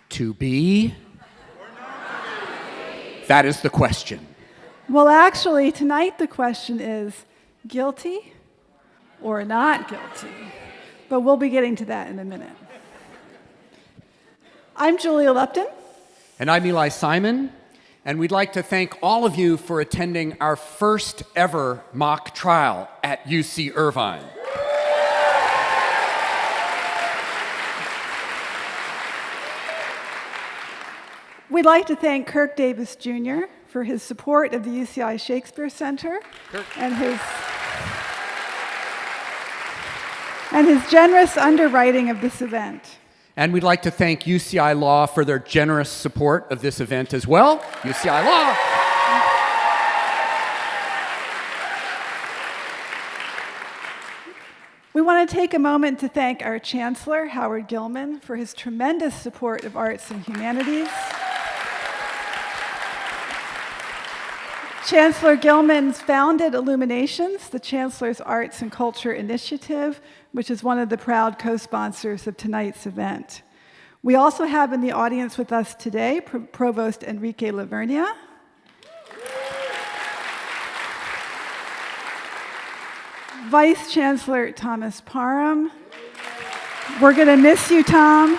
To be? That is the question. Well, actually, tonight the question is guilty or not guilty. But we'll be getting to that in a minute. I'm Julia Lupton. And I'm Eli Simon. And we'd like to thank all of you for attending our first ever mock trial at UC Irvine. We'd like to thank Kirk Davis Jr. for his support of the UCI Shakespeare Center and his generous underwriting of this event. And we'd like to thank UCI Law for their generous support of this event as well. UCI Law. We want to take a moment to thank our Chancellor, Howard Gilman, for his tremendous support of arts and humanities. Chancellor Gilman's founded Illuminations, the Chancellor's Arts and Culture Initiative, which is one of the proud co-sponsors of tonight's event. We also have in the audience with us today Provost Enrique Lavernia, Vice Chancellor Thomas Parham. We're going to miss you, Tom.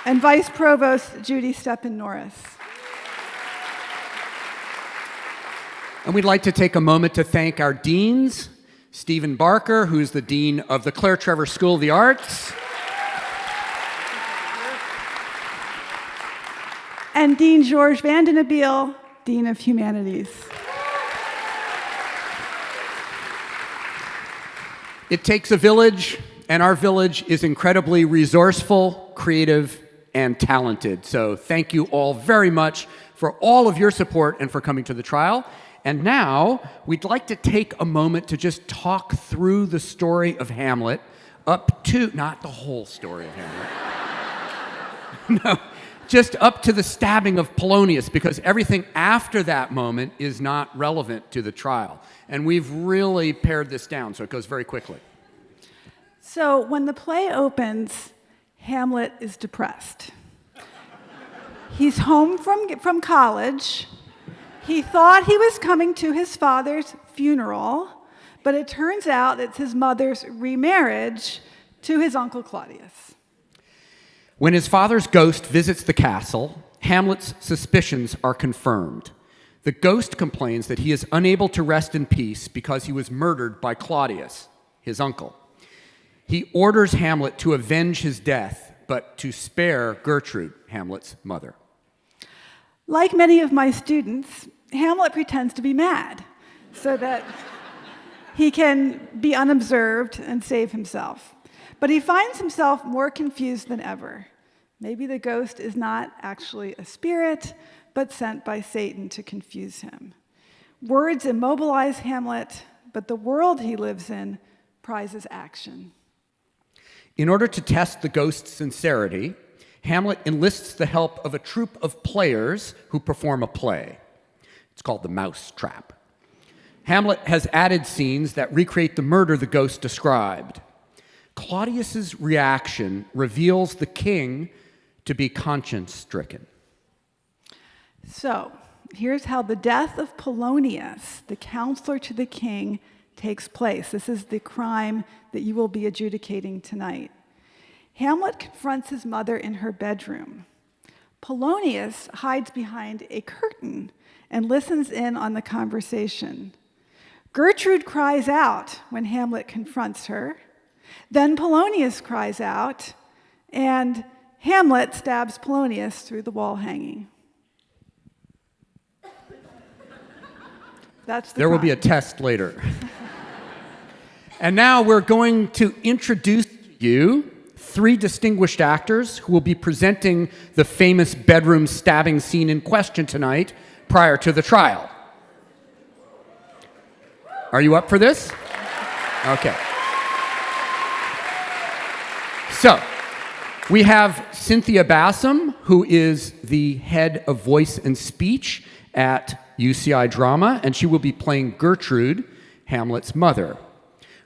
And Vice Provost Judy Steppen-Norris. And we'd like to take a moment to thank our deans, Stephen Barker, who's the Dean of the Claire Trevor School of the Arts, and Dean George Vandenabeel, Dean of Humanities. It takes a village, and our village is incredibly resourceful, creative, and talented. So thank you all very much for all of your support and for coming to the trial. And now, we'd like to take a moment to just talk through the story of Hamlet up to, not the whole story of Hamlet. No, just up to the stabbing of Polonius, because everything after that moment is not relevant to the trial. And we've really pared this down, so it goes very quickly. So when the play opens, Hamlet is depressed. He's home from college. He thought he was coming to his father's funeral, but it turns out it's his mother's remarriage to his uncle Claudius. When his father's ghost visits the castle, Hamlet's suspicions are confirmed. The ghost complains that he is unable to rest in peace because he was murdered by Claudius, his uncle. He orders Hamlet to avenge his death, but to spare Gertrude, Hamlet's mother. Like many of my students, Hamlet pretends to be mad so that he can be unobserved and save himself. But he finds himself more confused than ever. Maybe the ghost is not actually a spirit, but sent by Satan to confuse him. Words immobilize Hamlet, but the world he lives in prizes action. In order to test the ghost's sincerity, Hamlet enlists the help of a troupe of players who perform a play. It's called the Mouse Trap. Hamlet has added scenes that recreate the murder the ghost described. Claudius's reaction reveals the king to be conscience-stricken. So, here's how the death of Polonius, the counselor to the king, takes place. This is the crime that you will be adjudicating tonight. Hamlet confronts his mother in her bedroom. Polonius hides behind a curtain and listens in on the conversation. Gertrude cries out when Hamlet confronts her. Then Polonius cries out, and Hamlet stabs Polonius through the wall hanging. That's the There will be a test later. And now we're going to introduce you three distinguished actors who will be presenting the famous bedroom stabbing scene in question tonight prior to the trial. Are you up for this? Okay. So, we have Cynthia Bassam, who is the head of voice and speech at UCI Drama, and she will be playing Gertrude, Hamlet's mother.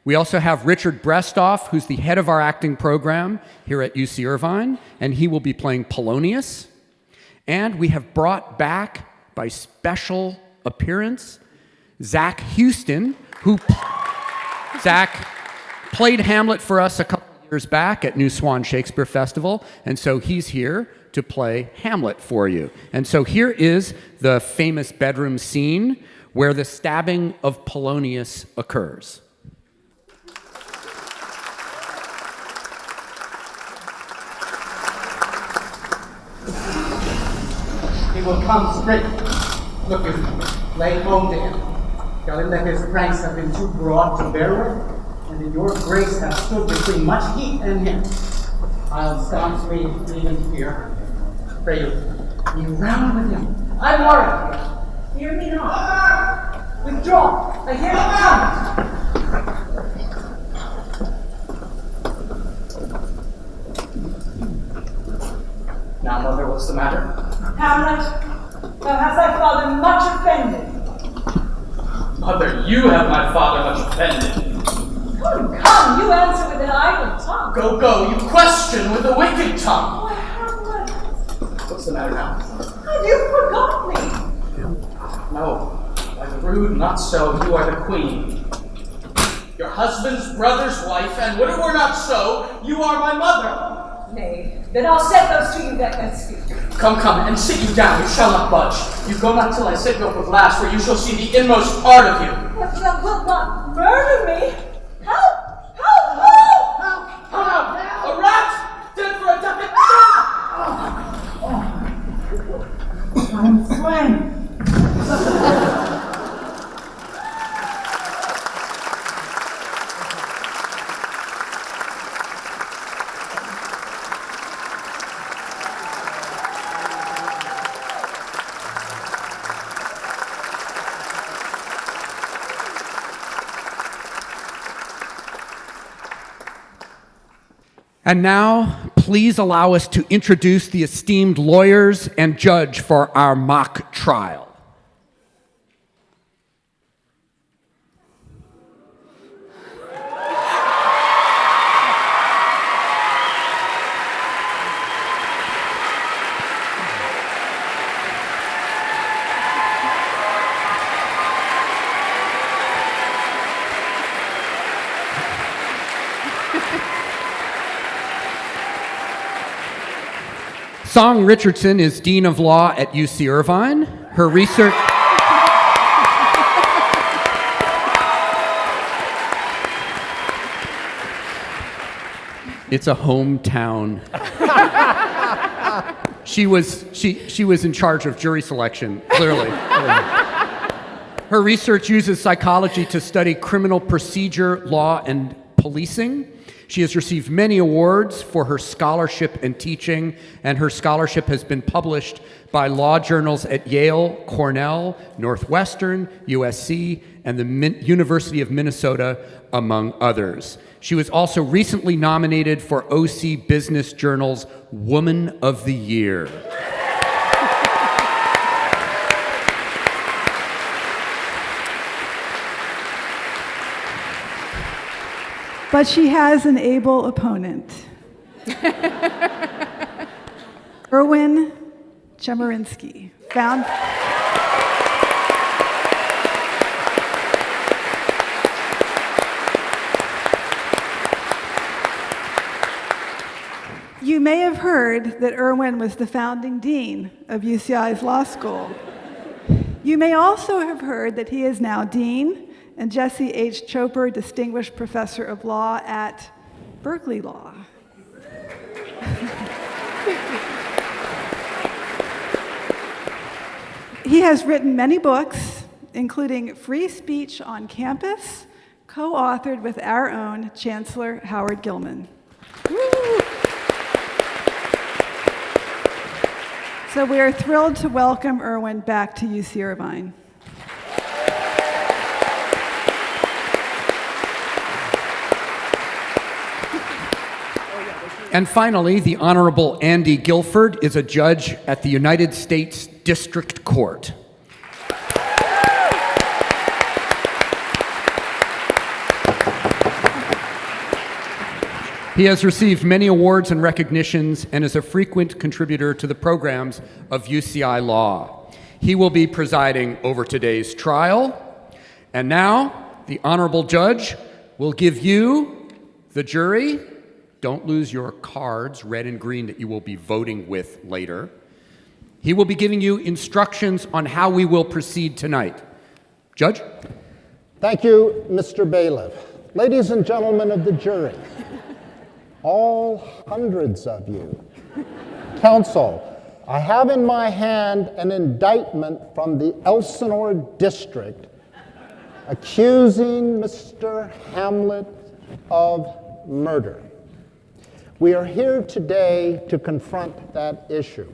We also have Richard Brestoff, who's the head of our acting program here at UC Irvine, and he will be playing Polonius. And we have brought back, by special appearance, Zach Houston, Zach played Hamlet for us a couple years back at New Swan Shakespeare Festival, and so he's here to play Hamlet for you. And so here is the famous bedroom scene where the stabbing of Polonius occurs. He will come straight. Look, you lay home to him. Tell him that his pranks have been too broad to bear with, and that your grace has stood between much heat and him. I'll staunchly leave him here. Pray you, be round with him. I'm worried. Hear me not. Withdraw. I hear him come. Now, mother, what's the matter? Hamlet, thou hast thy father much offended. Mother, you have my father much offended. Come, you answer with an idle tongue. Go, you question with a wicked tongue. Why, Hamlet, What's the matter now? have you forgot me? No, by the rude, not so, you are the queen. Your husband's brother's wife, and what it were not so, you are my mother. Nay, then I'll set those to you that can speak. Come, and sit you down, you shall not budge. You go not till I set you up with last, where you shall see the inmost part of you. But thou wilt not murder me. Help! A rat! Dead for a ducat! I'm slain. And now, please allow us to introduce the esteemed lawyers and judge for our mock trial. Song Richardson is Dean of Law at UC Irvine. Her research... It's a hometown. She was in charge of jury selection, clearly. Her research uses psychology to study criminal procedure, law, and policing. She has received many awards for her scholarship and teaching, and her scholarship has been published by law journals at Yale, Cornell, Northwestern, USC, and the University of Minnesota, among others. She was also recently nominated for OC Business Journal's Woman of the Year. But she has an able opponent. Erwin Chemerinsky, found... You may have heard that Erwin was the founding dean of UCI's law school. You may also have heard that he is now dean and Jesse H. Choper Distinguished Professor of Law at Berkeley Law. He has written many books, including Free Speech on Campus, co-authored with our own Chancellor Howard Gilman. Woo! So we are thrilled to welcome Erwin back to UC Irvine. And finally, the Honorable Andy Guilford is a judge at the United States District Court. He has received many awards and recognitions and is a frequent contributor to the programs of UCI Law. He will be presiding over today's trial. And now, the Honorable Judge will give you, the jury, don't lose your cards, red and green, that you will be voting with later. He will be giving you instructions on how we will proceed tonight. Judge? Thank you, Mr. Bailiff. Ladies and gentlemen of the jury, all hundreds of you, counsel, I have in my hand an indictment from the Elsinore District accusing Mr. Hamlet of murder. We are here today to confront that issue.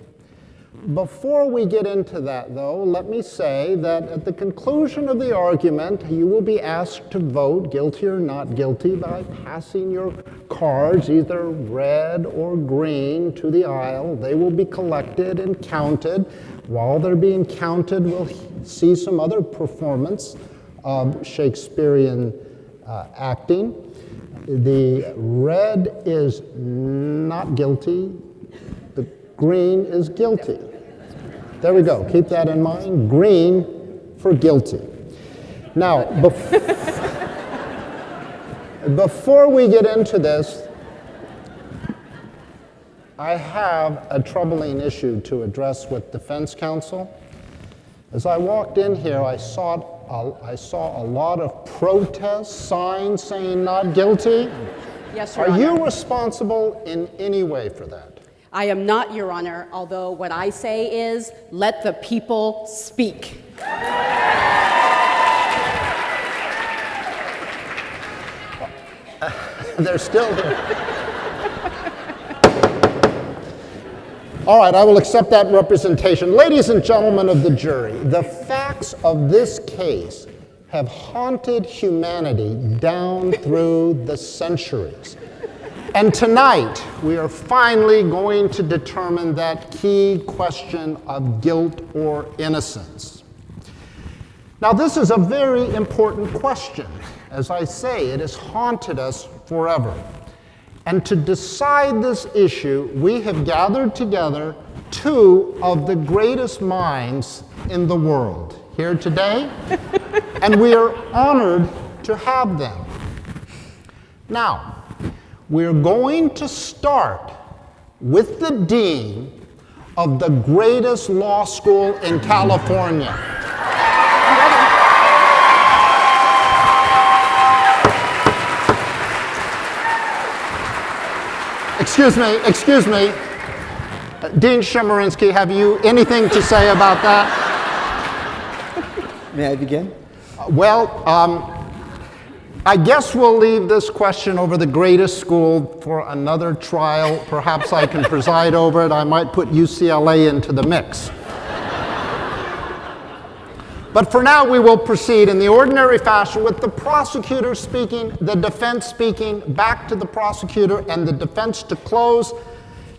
Before we get into that, though, let me say that at the conclusion of the argument, you will be asked to vote guilty or not guilty by passing your cards, either red or green, to the aisle. They will be collected and counted. While they're being counted, we'll see some other performance of Shakespearean acting. The red is not guilty. The green is guilty. There we go. Keep that in mind. Green for guilty. Now, before we get into this, I have a troubling issue to address with defense counsel. As I walked in here, I saw a lot of protest signs saying not guilty. Yes, Your Are Honor. you responsible in any way for that? I am not, Your Honor, although what I say is, let the people speak. They're still here. All right, I will accept that representation. Ladies and gentlemen of the jury, the facts of this case have haunted humanity down through the centuries. And tonight, we are finally going to determine that key question of guilt or innocence. Now, this is a very important question. As I say, it has haunted us forever. And to decide this issue, we have gathered together two of the greatest minds in the world here today, and we are honored to have them. Now, we're going to start with the dean of the greatest law school in California. Excuse me. Dean Chemerinsky, have you anything to say about that? May I begin? I guess we'll leave this question over the greatest school for another trial. Perhaps I can preside over it. I might put UCLA into the mix. But for now, we will proceed in the ordinary fashion with the prosecutor speaking, the defense speaking, back to the prosecutor, and the defense to close.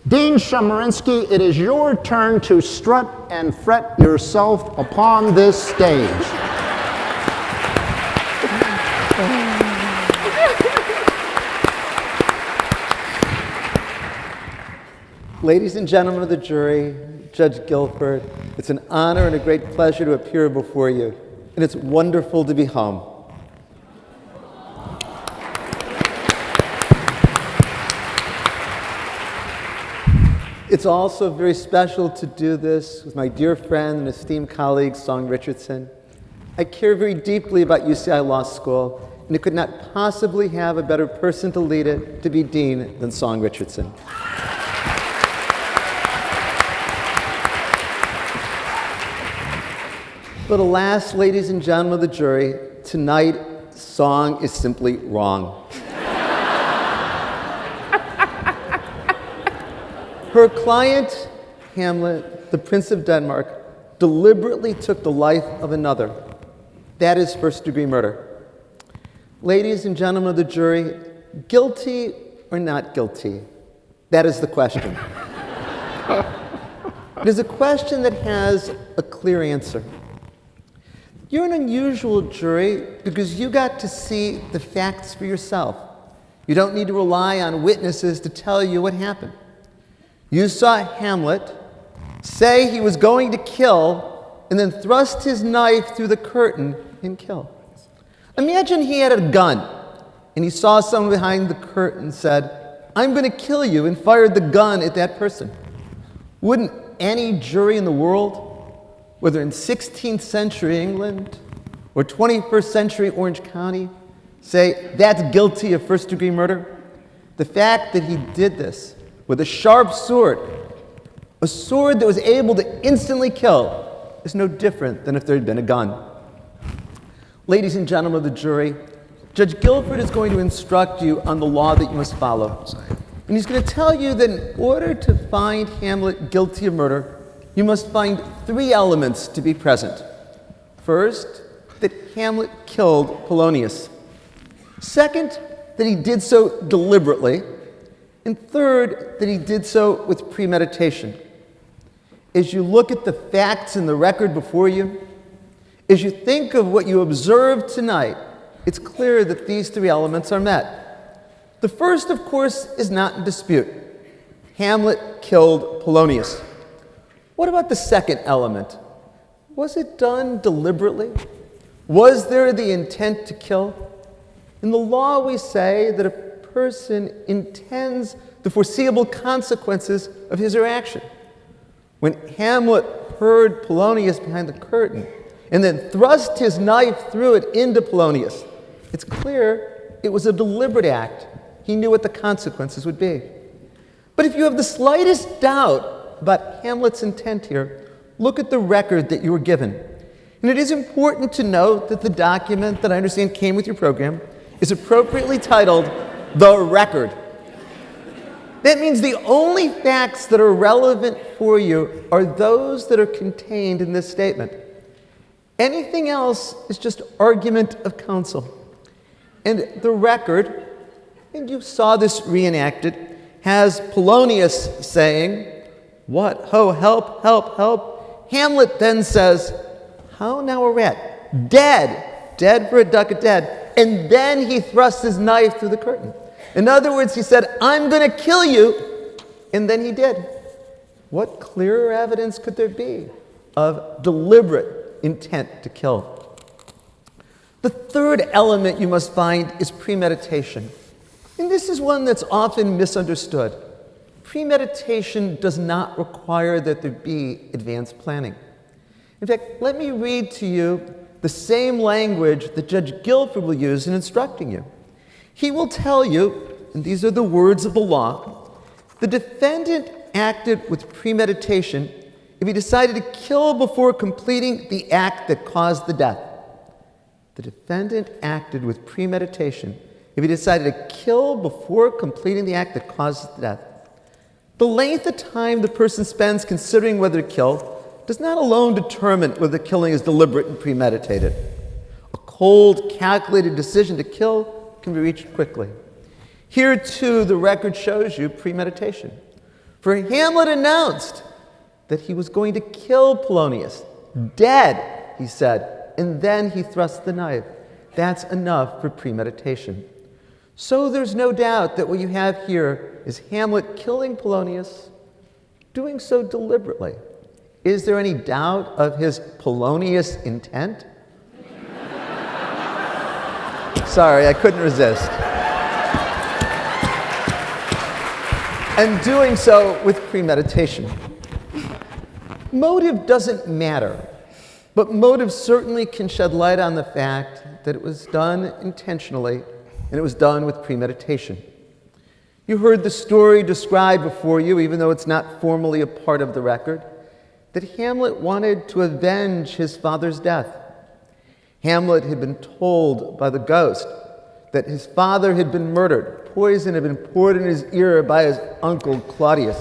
Dean Chemerinsky, it is your turn to strut and fret yourself upon this stage. Ladies and gentlemen of the jury, Judge Guilford, it's an honor and a great pleasure to appear before you, and it's wonderful to be home. It's also very special to do this with my dear friend and esteemed colleague, Song Richardson. I care very deeply about UCI Law School, and it could not possibly have a better person to lead it to be dean than Song Richardson. But alas, ladies and gentlemen of the jury, tonight, Song is simply wrong. Her client, Hamlet, the Prince of Denmark, deliberately took the life of another. That is first-degree murder. Ladies and gentlemen of the jury, guilty or not guilty? That is the question. It is a question that has a clear answer. You're an unusual jury because you got to see the facts for yourself. You don't need to rely on witnesses to tell you what happened. You saw Hamlet say he was going to kill and then thrust his knife through the curtain and kill. Imagine he had a gun and he saw someone behind the curtain and said, "I'm going to kill you," and fired the gun at that person. Wouldn't any jury in the world, whether in 16th century England or 21st century Orange County, say that's guilty of first-degree murder? The fact that he did this with a sharp sword, a sword that was able to instantly kill, is no different than if there had been a gun. Ladies and gentlemen of the jury, Judge Guilford is going to instruct you on the law that you must follow. And he's going to tell you that in order to find Hamlet guilty of murder, you must find three elements to be present. First, that Hamlet killed Polonius. Second, that he did so deliberately. And third, that he did so with premeditation. As you look at the facts in the record before you, as you think of what you observed tonight, it's clear that these three elements are met. The first, of course, is not in dispute. Hamlet killed Polonius. What about the second element? Was it done deliberately? Was there the intent to kill? In the law, we say that a person intends the foreseeable consequences of his or her action. When Hamlet heard Polonius behind the curtain and then thrust his knife through it into Polonius, it's clear it was a deliberate act. He knew what the consequences would be. But if you have the slightest doubt about Hamlet's intent here, look at the record that you were given. And it is important to note that the document that I understand came with your program is appropriately titled The Record. That means the only facts that are relevant for you are those that are contained in this statement. Anything else is just argument of counsel. And the record, and you saw this reenacted, has Polonius saying, "What? Ho, help, help, help." Hamlet then says, "How now a rat? Dead. Dead for a ducat dead." And then he thrusts his knife through the curtain. In other words, he said, "I'm going to kill you." And then he did. What clearer evidence could there be of deliberate intent to kill? The third element you must find is premeditation. And this is one that's often misunderstood. Premeditation does not require that there be advanced planning. In fact, let me read to you the same language that Judge Guilford will use in instructing you. He will tell you, and these are the words of the law, the defendant acted with premeditation if he decided to kill before completing the act that caused the death. The defendant acted with premeditation if he decided to kill before completing the act that caused the death. The length of time the person spends considering whether to kill does not alone determine whether the killing is deliberate and premeditated. A cold, calculated decision to kill can be reached quickly. Here, too, the record shows you premeditation. For Hamlet announced that he was going to kill Polonius. Dead, he said, and then he thrust the knife. That's enough for premeditation. So there's no doubt that what you have here is Hamlet killing Polonius, doing so deliberately. Is there any doubt of his Polonius intent? Sorry, I couldn't resist. And doing so with premeditation. Motive doesn't matter, but motive certainly can shed light on the fact that it was done intentionally and it was done with premeditation. You heard the story described before you, even though it's not formally a part of the record, that Hamlet wanted to avenge his father's death. Hamlet had been told by the ghost that his father had been murdered. Poison had been poured in his ear by his uncle Claudius.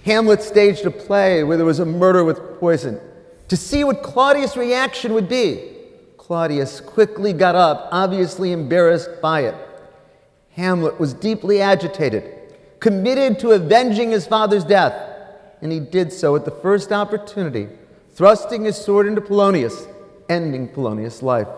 Hamlet staged a play where there was a murder with poison to see what Claudius' reaction would be. Claudius quickly got up, obviously embarrassed by it. Hamlet was deeply agitated, committed to avenging his father's death, and he did so at the first opportunity, thrusting his sword into Polonius, ending Polonius' life.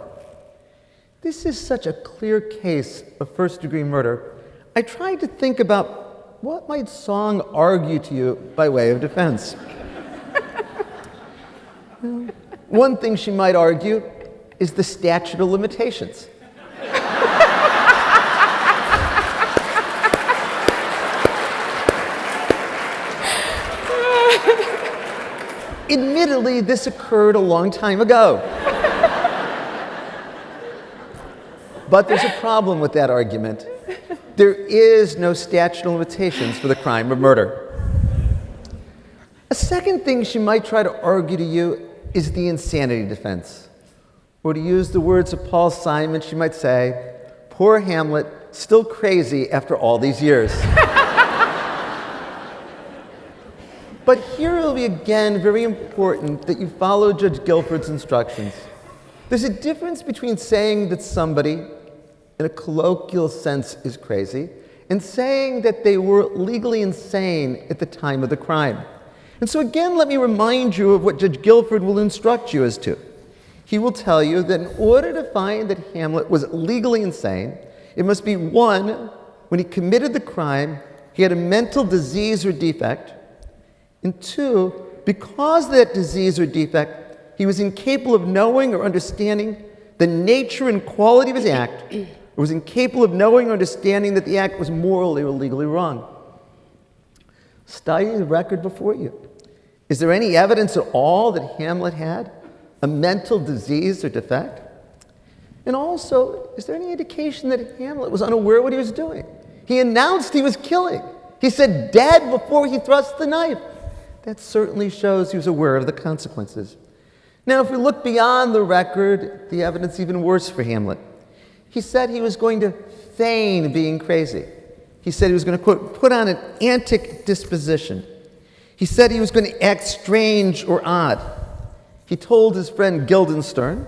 This is such a clear case of first-degree murder. I tried to think about what might Song argue to you by way of defense. One thing she might argue is the statute of limitations. Admittedly, this occurred a long time ago. But there's a problem with that argument. There is no statute of limitations for the crime of murder. A second thing she might try to argue to you is the insanity defense. Or to use the words of Paul Simon, she might say, poor Hamlet, still crazy after all these years. But here it will be again very important that you follow Judge Guilford's instructions. There's a difference between saying that somebody, in a colloquial sense, is crazy, and saying that they were legally insane at the time of the crime. And so again, let me remind you of what Judge Guilford will instruct you as to. He will tell you that in order to find that Hamlet was legally insane, it must be one, when he committed the crime, he had a mental disease or defect, and two, because of that disease or defect, he was incapable of knowing or understanding the nature and quality of his act, or was incapable of knowing or understanding that the act was morally or legally wrong. Study the record before you. Is there any evidence at all that Hamlet had a mental disease or defect? And also, is there any indication that Hamlet was unaware of what he was doing? He announced he was killing. He said dead before he thrust the knife. That certainly shows he was aware of the consequences. Now, if we look beyond the record, the evidence is even worse for Hamlet. He said he was going to feign being crazy. He said he was going to, quote, put on an antic disposition. He said he was going to act strange or odd. He told his friend Guildenstern,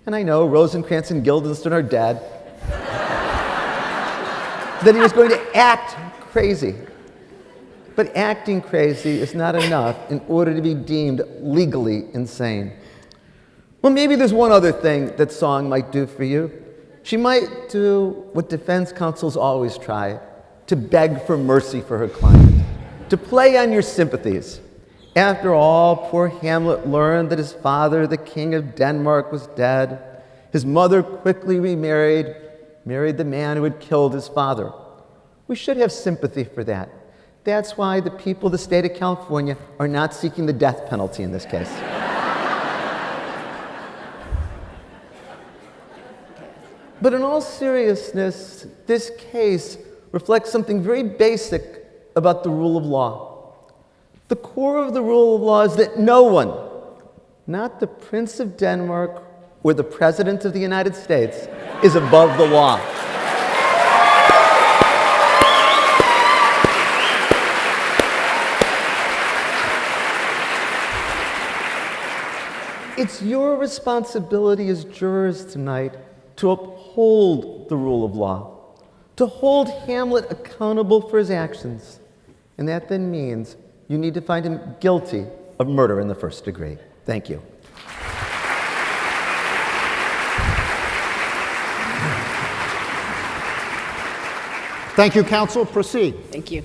and I know Rosencrantz and Guildenstern are dead, that he was going to act crazy. But acting crazy is not enough in order to be deemed legally insane. Well, maybe there's one other thing that Song might do for you. She might do what defense counsels always try, to beg for mercy for her client, to play on your sympathies. After all, poor Hamlet learned that his father, the King of Denmark, was dead. His mother quickly remarried, married the man who had killed his father. We should have sympathy for that. That's why the people of the state of California are not seeking the death penalty in this case. But in all seriousness, this case reflects something very basic about the rule of law. The core of the rule of law is that no one, not the Prince of Denmark or the President of the United States, is above the law. It's your responsibility as jurors tonight to uphold the rule of law, to hold Hamlet accountable for his actions. And that then means you need to find him guilty of murder in the first degree. Thank you. Thank you, counsel. Proceed. Thank you.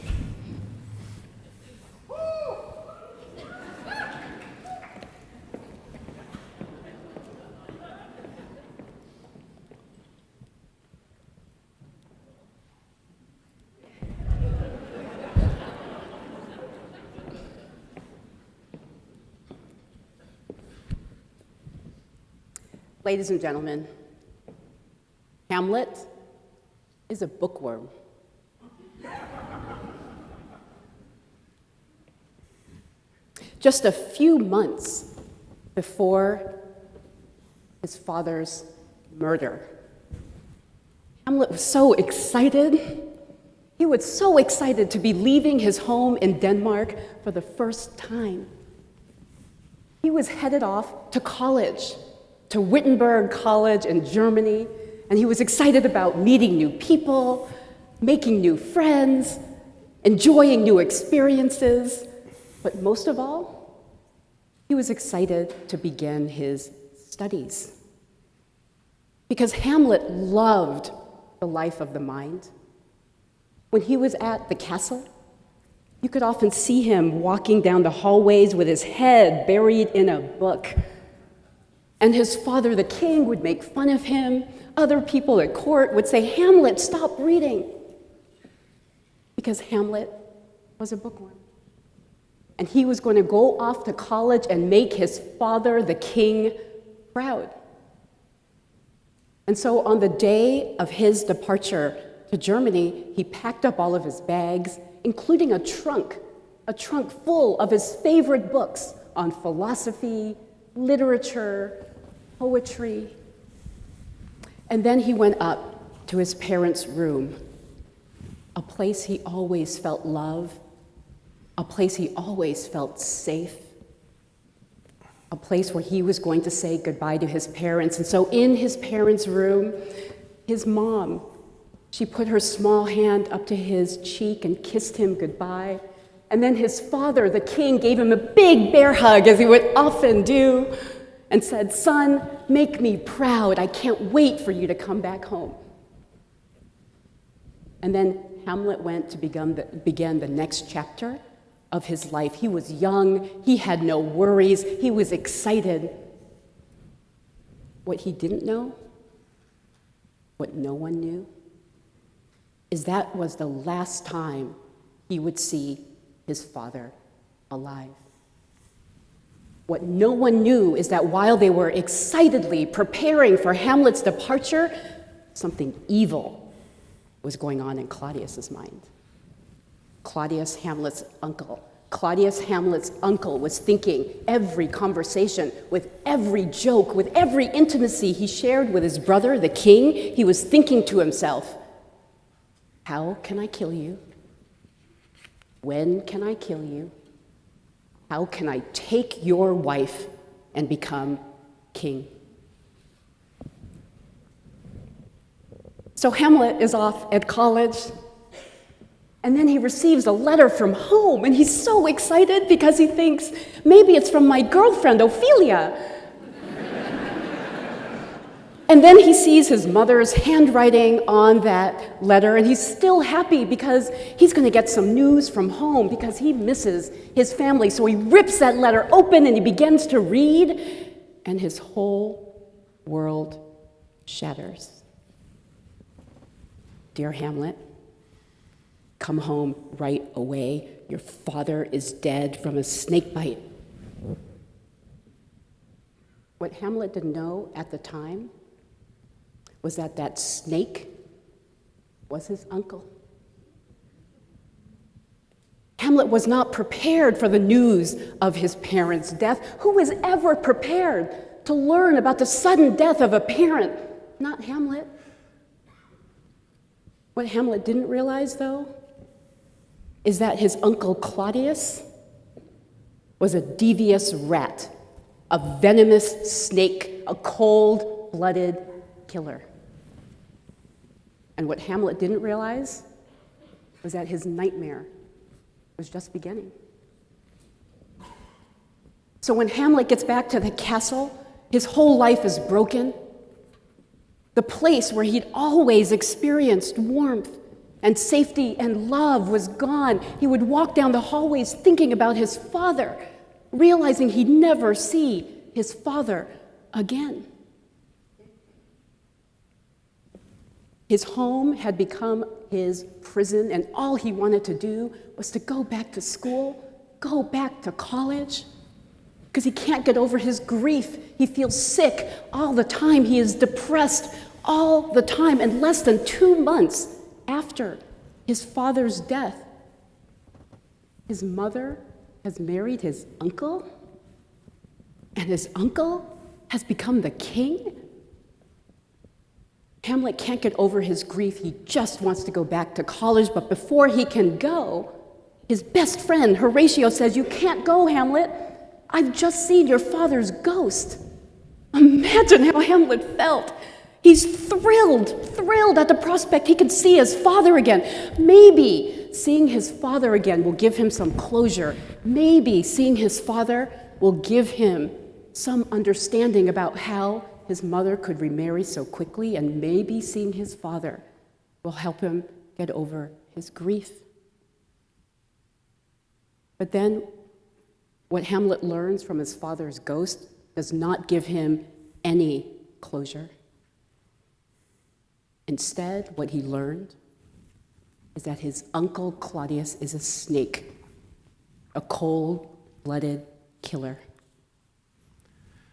Ladies and gentlemen, Hamlet is a bookworm. Just a few months before his father's murder, Hamlet was so excited. He was so excited to be leaving his home in Denmark for the first time. He was headed off to college, to Wittenberg College in Germany, and he was excited about meeting new people, making new friends, enjoying new experiences, but most of all, he was excited to begin his studies. because Hamlet loved the life of the mind. When he was at the castle, you could often see him walking down the hallways with his head buried in a book. And his father, the king, would make fun of him. Other people at court would say, "Hamlet, stop reading." Because Hamlet was a bookworm. And he was going to go off to college and make his father, the king, proud. And so on the day of his departure to Germany, he packed up all of his bags, including a trunk full of his favorite books on philosophy, literature, poetry. And then he went up to his parents' room, a place he always felt love, a place he always felt safe, a place where he was going to say goodbye to his parents. And so in his parents' room, his mom, she put her small hand up to his cheek and kissed him goodbye. And then his father, the king, gave him a big bear hug, as he would often do, and said, "Son, make me proud. I can't wait for you to come back home." And then Hamlet went to begin the next chapter of his life. He was young, he had no worries, he was excited. What he didn't know, what no one knew, is that was the last time he would see his father alive. What no one knew is that while they were excitedly preparing for Hamlet's departure, something evil was going on in Claudius's mind. Claudius, Hamlet's uncle. Claudius, Hamlet's uncle, was thinking every conversation, with every joke, with every intimacy he shared with his brother, the king, he was thinking to himself, "How can I kill you? When can I kill you? How can I take your wife and become king?" So Hamlet is off at college, and then he receives a letter from home, and he's so excited because he thinks, maybe it's from my girlfriend, Ophelia. And then he sees his mother's handwriting on that letter, and he's still happy because he's going to get some news from home because he misses his family. So he rips that letter open and he begins to read, and his whole world shatters. "Dear Hamlet, come home right away. Your father is dead from a snake bite." What Hamlet didn't know at the time was that that snake was his uncle. Hamlet was not prepared for the news of his parents' death. Who is ever prepared to learn about the sudden death of a parent? Not Hamlet. What Hamlet didn't realize, though, is that his uncle Claudius was a devious rat, a venomous snake, a cold-blooded killer. And what Hamlet didn't realize was that his nightmare was just beginning. So when Hamlet gets back to the castle, his whole life is broken. The place where he'd always experienced warmth and safety and love was gone. He would walk down the hallways thinking about his father, realizing he'd never see his father again. His home had become his prison, and all he wanted to do was to go back to school, go back to college, because he can't get over his grief. He feels sick all the time. He is depressed all the time. And less than 2 months after his father's death, his mother has married his uncle, and his uncle has become the king. Hamlet can't get over his grief. He just wants to go back to college, but before he can go, his best friend, Horatio, says, "You can't go, Hamlet. I've just seen your father's ghost." Imagine how Hamlet felt. He's thrilled at the prospect he can see his father again. Maybe seeing his father again will give him some closure. Maybe seeing his father will give him some understanding about how his mother could remarry so quickly, and maybe seeing his father will help him get over his grief. But then, what Hamlet learns from his father's ghost does not give him any closure. Instead, what he learned is that his uncle Claudius is a snake, a cold-blooded killer.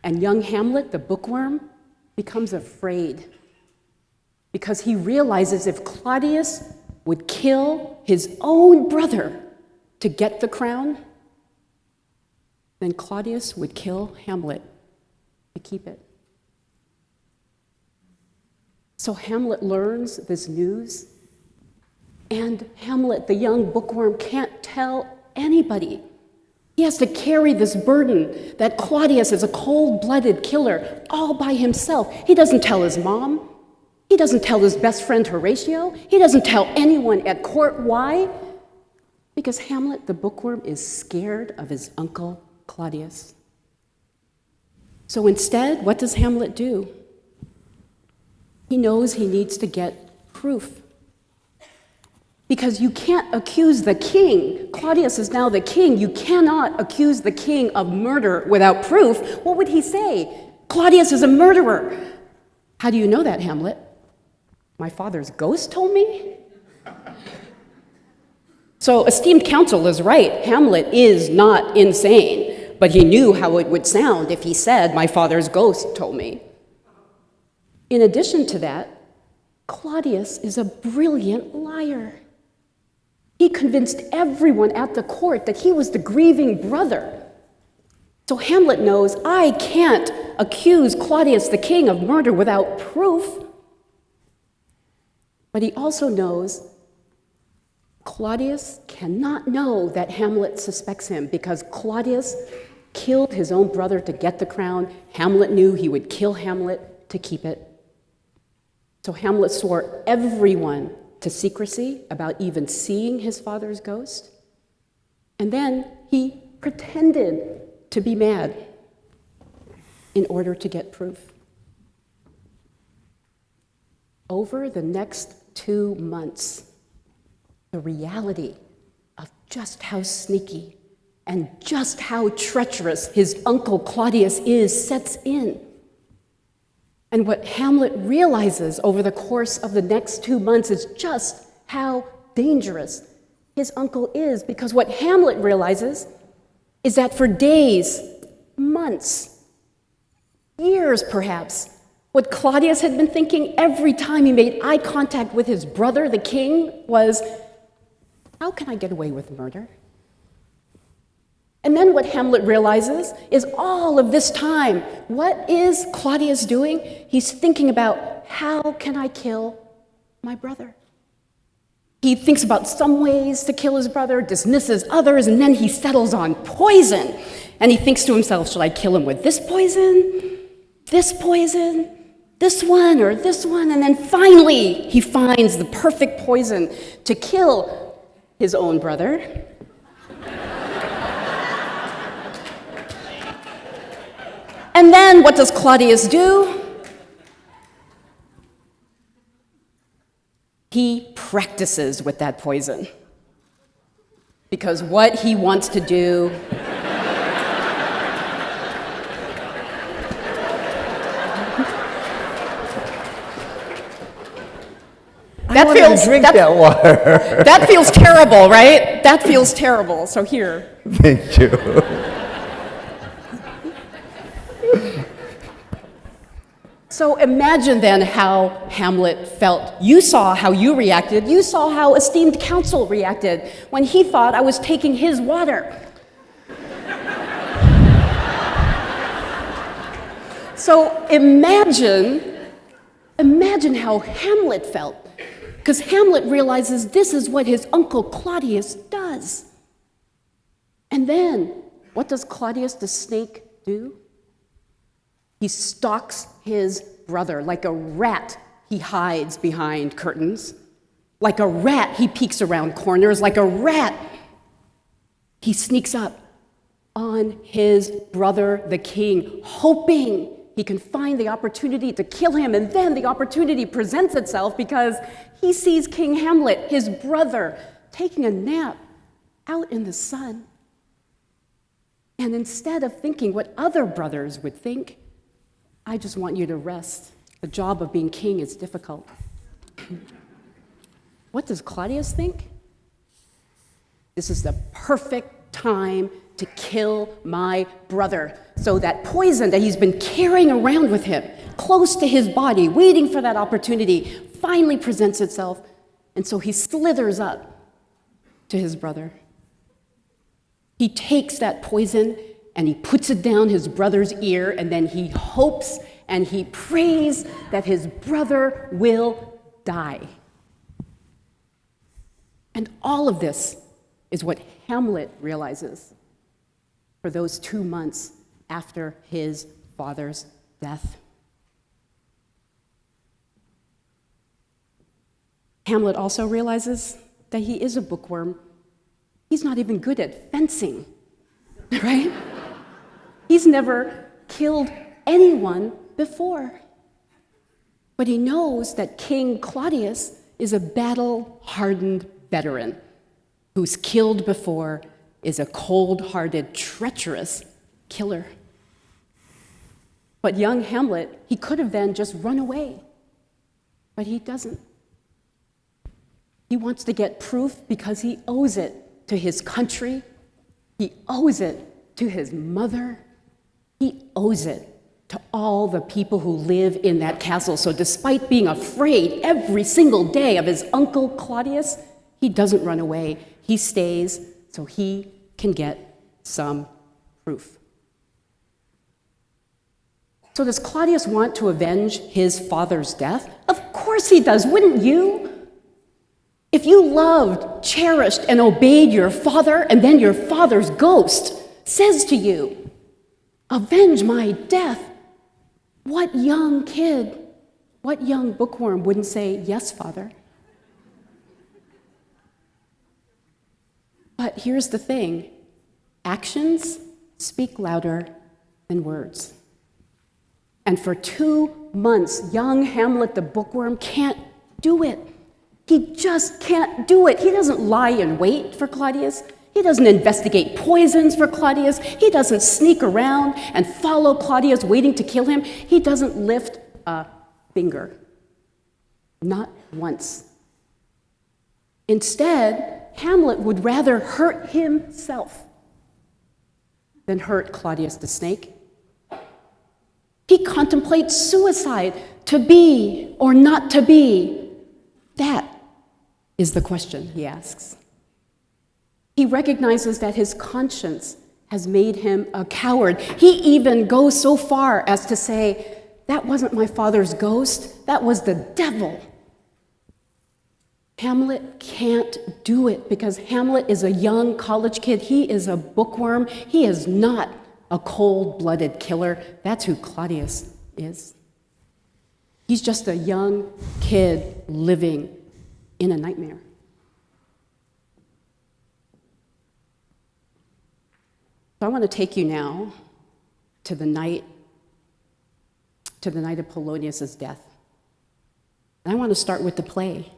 And young Hamlet, the bookworm, becomes afraid because he realizes if Claudius would kill his own brother to get the crown, then Claudius would kill Hamlet to keep it. So Hamlet learns this news, and Hamlet, the young bookworm, can't tell anybody. He has to carry this burden that Claudius is a cold-blooded killer all by himself. He doesn't tell his mom. He doesn't tell his best friend Horatio. He doesn't tell anyone at court. Why? Because Hamlet, the bookworm, is scared of his uncle Claudius. So instead, what does Hamlet do? He knows he needs to get proof. Because you can't accuse the king. Claudius is now the king. You cannot accuse the king of murder without proof. What would he say? Claudius is a murderer. How do you know that, Hamlet? My father's ghost told me? So esteemed counsel is right. Hamlet is not insane, but he knew how it would sound if he said, my father's ghost told me. In addition to that, Claudius is a brilliant liar. He convinced everyone at the court that he was the grieving brother. So Hamlet knows, I can't accuse Claudius the king of murder without proof. But he also knows Claudius cannot know that Hamlet suspects him because Claudius killed his own brother to get the crown. Hamlet knew he would kill Hamlet to keep it. So Hamlet swore everyone to secrecy about even seeing his father's ghost. And then he pretended to be mad in order to get proof. Over the next 2 months, the reality of just how sneaky and just how treacherous his uncle Claudius is sets in. And what Hamlet realizes over the course of the next 2 months is just how dangerous his uncle is, because what Hamlet realizes is that for days, months, years perhaps, what Claudius had been thinking every time he made eye contact with his brother, the king, was, how can I get away with murder? And then what Hamlet realizes is all of this time, what is Claudius doing? He's thinking about, how can I kill my brother? He thinks about some ways to kill his brother, dismisses others, and then he settles on poison. And he thinks to himself, should I kill him with this poison, this one, or this one? And then finally, he finds the perfect poison to kill his own brother. And then what does Claudius do? He practices with that poison. Because what he wants to do that water. That feels terrible, right? That feels terrible. So here. Thank you. So imagine then how Hamlet felt. You saw how you reacted. You saw how esteemed counsel reacted when he thought I was taking his water. So imagine how Hamlet felt, because Hamlet realizes this is what his uncle Claudius does. And then, what does Claudius the snake do? He stalks his brother. Like a rat, he hides behind curtains. Like a rat, he peeks around corners. Like a rat, he sneaks up on his brother, the king, hoping he can find the opportunity to kill him, and then the opportunity presents itself because he sees King Hamlet, his brother, taking a nap out in the sun. And instead of thinking what other brothers would think, I just want you to rest. The job of being king is difficult. What does Claudius think? This is the perfect time to kill my brother. So that poison that he's been carrying around with him, close to his body, waiting for that opportunity, finally presents itself. And so he slithers up to his brother. He takes that poison and he puts it down his brother's ear, and then he hopes and he prays that his brother will die. And all of this is what Hamlet realizes for those 2 months after his father's death. Hamlet also realizes that he is a bookworm. He's not even good at fencing, right? He's never killed anyone before. But he knows that King Claudius is a battle-hardened veteran who's killed before, is a cold-hearted, treacherous killer. But young Hamlet, he could have then just run away, but he doesn't. He wants to get proof because he owes it to his country, he owes it to his mother, he owes it to all the people who live in that castle. So despite being afraid every single day of his uncle Claudius, he doesn't run away. He stays so he can get some proof. So does Claudius want to avenge his father's death? Of course he does, wouldn't you? If you loved, cherished, and obeyed your father, and then your father's ghost says to you, "Avenge my death," what young kid, what young bookworm wouldn't say, "Yes, father"? But here's the thing, actions speak louder than words. And for 2 months, young Hamlet the bookworm can't do it. He just can't do it. He doesn't lie in wait for Claudius. He doesn't investigate poisons for Claudius. He doesn't sneak around and follow Claudius waiting to kill him. He doesn't lift a finger. Not once. Instead, Hamlet would rather hurt himself than hurt Claudius the snake. He contemplates suicide, to be or not to be. That is the question he asks. He recognizes that his conscience has made him a coward. He even goes so far as to say, "That wasn't my father's ghost, that was the devil." Hamlet can't do it because Hamlet is a young college kid. He is a bookworm. He is not a cold-blooded killer. That's who Claudius is. He's just a young kid living in a nightmare. So I want to take you now to the night of Polonius' death. And I want to start with the play.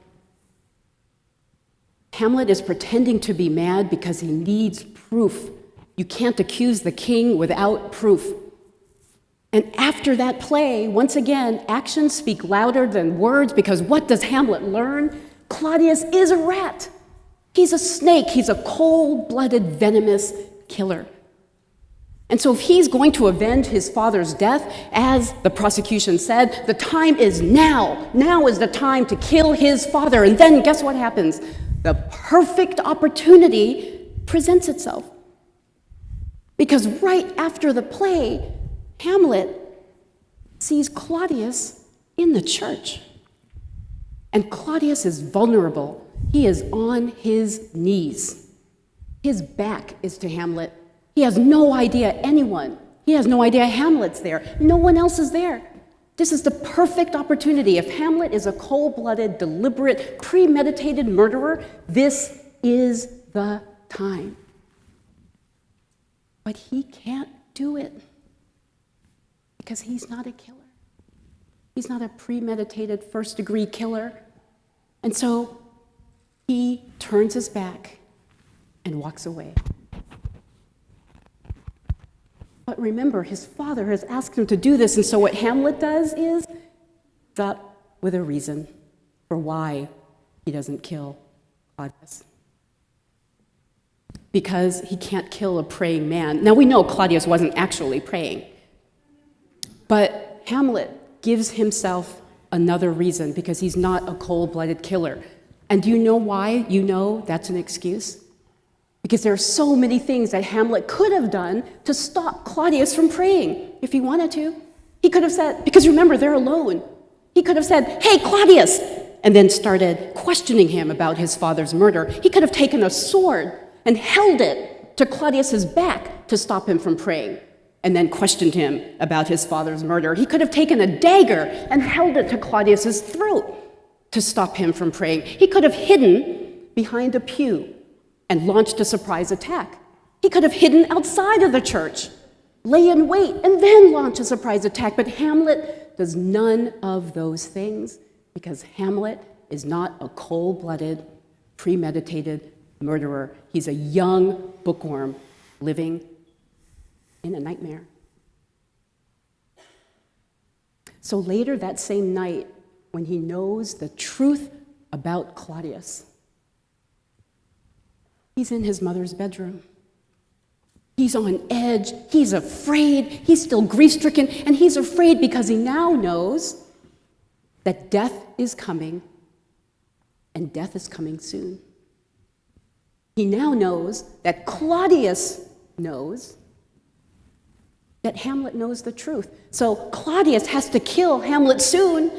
Hamlet is pretending to be mad because he needs proof. You can't accuse the king without proof. And after that play, once again, actions speak louder than words, because what does Hamlet learn? Claudius is a rat. He's a snake. He's a cold-blooded, venomous killer. And so if he's going to avenge his father's death, as the prosecution said, the time is now. Now is the time to kill his father. And then guess what happens? The perfect opportunity presents itself. Because right after the play, Hamlet sees Claudius in the church. And Claudius is vulnerable. He is on his knees. His back is to Hamlet. He has no idea he has no idea Hamlet's there. No one else is there. This is the perfect opportunity. If Hamlet is a cold-blooded, deliberate, premeditated murderer, this is the time. But he can't do it because he's not a killer. He's not a premeditated first-degree killer. And so he turns his back and walks away. But remember, his father has asked him to do this, and so what Hamlet does is up with a reason for why he doesn't kill Claudius. Because he can't kill a praying man. Now we know Claudius wasn't actually praying, but Hamlet gives himself another reason because he's not a cold-blooded killer. And do you know why you know that's an excuse? Because there are so many things that Hamlet could have done to stop Claudius from praying if he wanted to. He could have said, because remember, they're alone. He could have said, "Hey, Claudius," and then started questioning him about his father's murder. He could have taken a sword and held it to Claudius's back to stop him from praying, and then questioned him about his father's murder. He could have taken a dagger and held it to Claudius's throat to stop him from praying. He could have hidden behind a pew and launched a surprise attack. He could have hidden outside of the church, lay in wait, and then launch a surprise attack. But Hamlet does none of those things because Hamlet is not a cold-blooded, premeditated murderer. He's a young bookworm living in a nightmare. So later that same night, when he knows the truth about Claudius, he's in his mother's bedroom. He's on edge, he's afraid, he's still grief-stricken, and he's afraid because he now knows that death is coming, and death is coming soon. He now knows that Claudius knows that Hamlet knows the truth. So Claudius has to kill Hamlet soon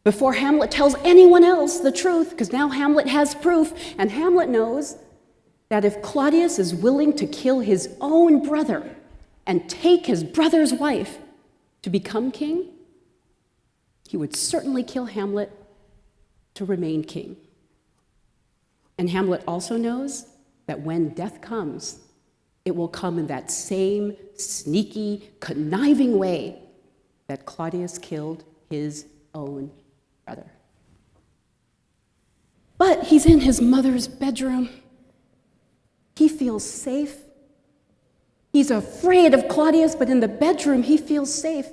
before Hamlet tells anyone else the truth, because now Hamlet has proof, and Hamlet knows that if Claudius is willing to kill his own brother and take his brother's wife to become king, he would certainly kill Hamlet to remain king. And Hamlet also knows that when death comes, it will come in that same sneaky, conniving way that Claudius killed his own brother. But he's in his mother's bedroom. He feels safe. He's afraid of Claudius, but in the bedroom, he feels safe.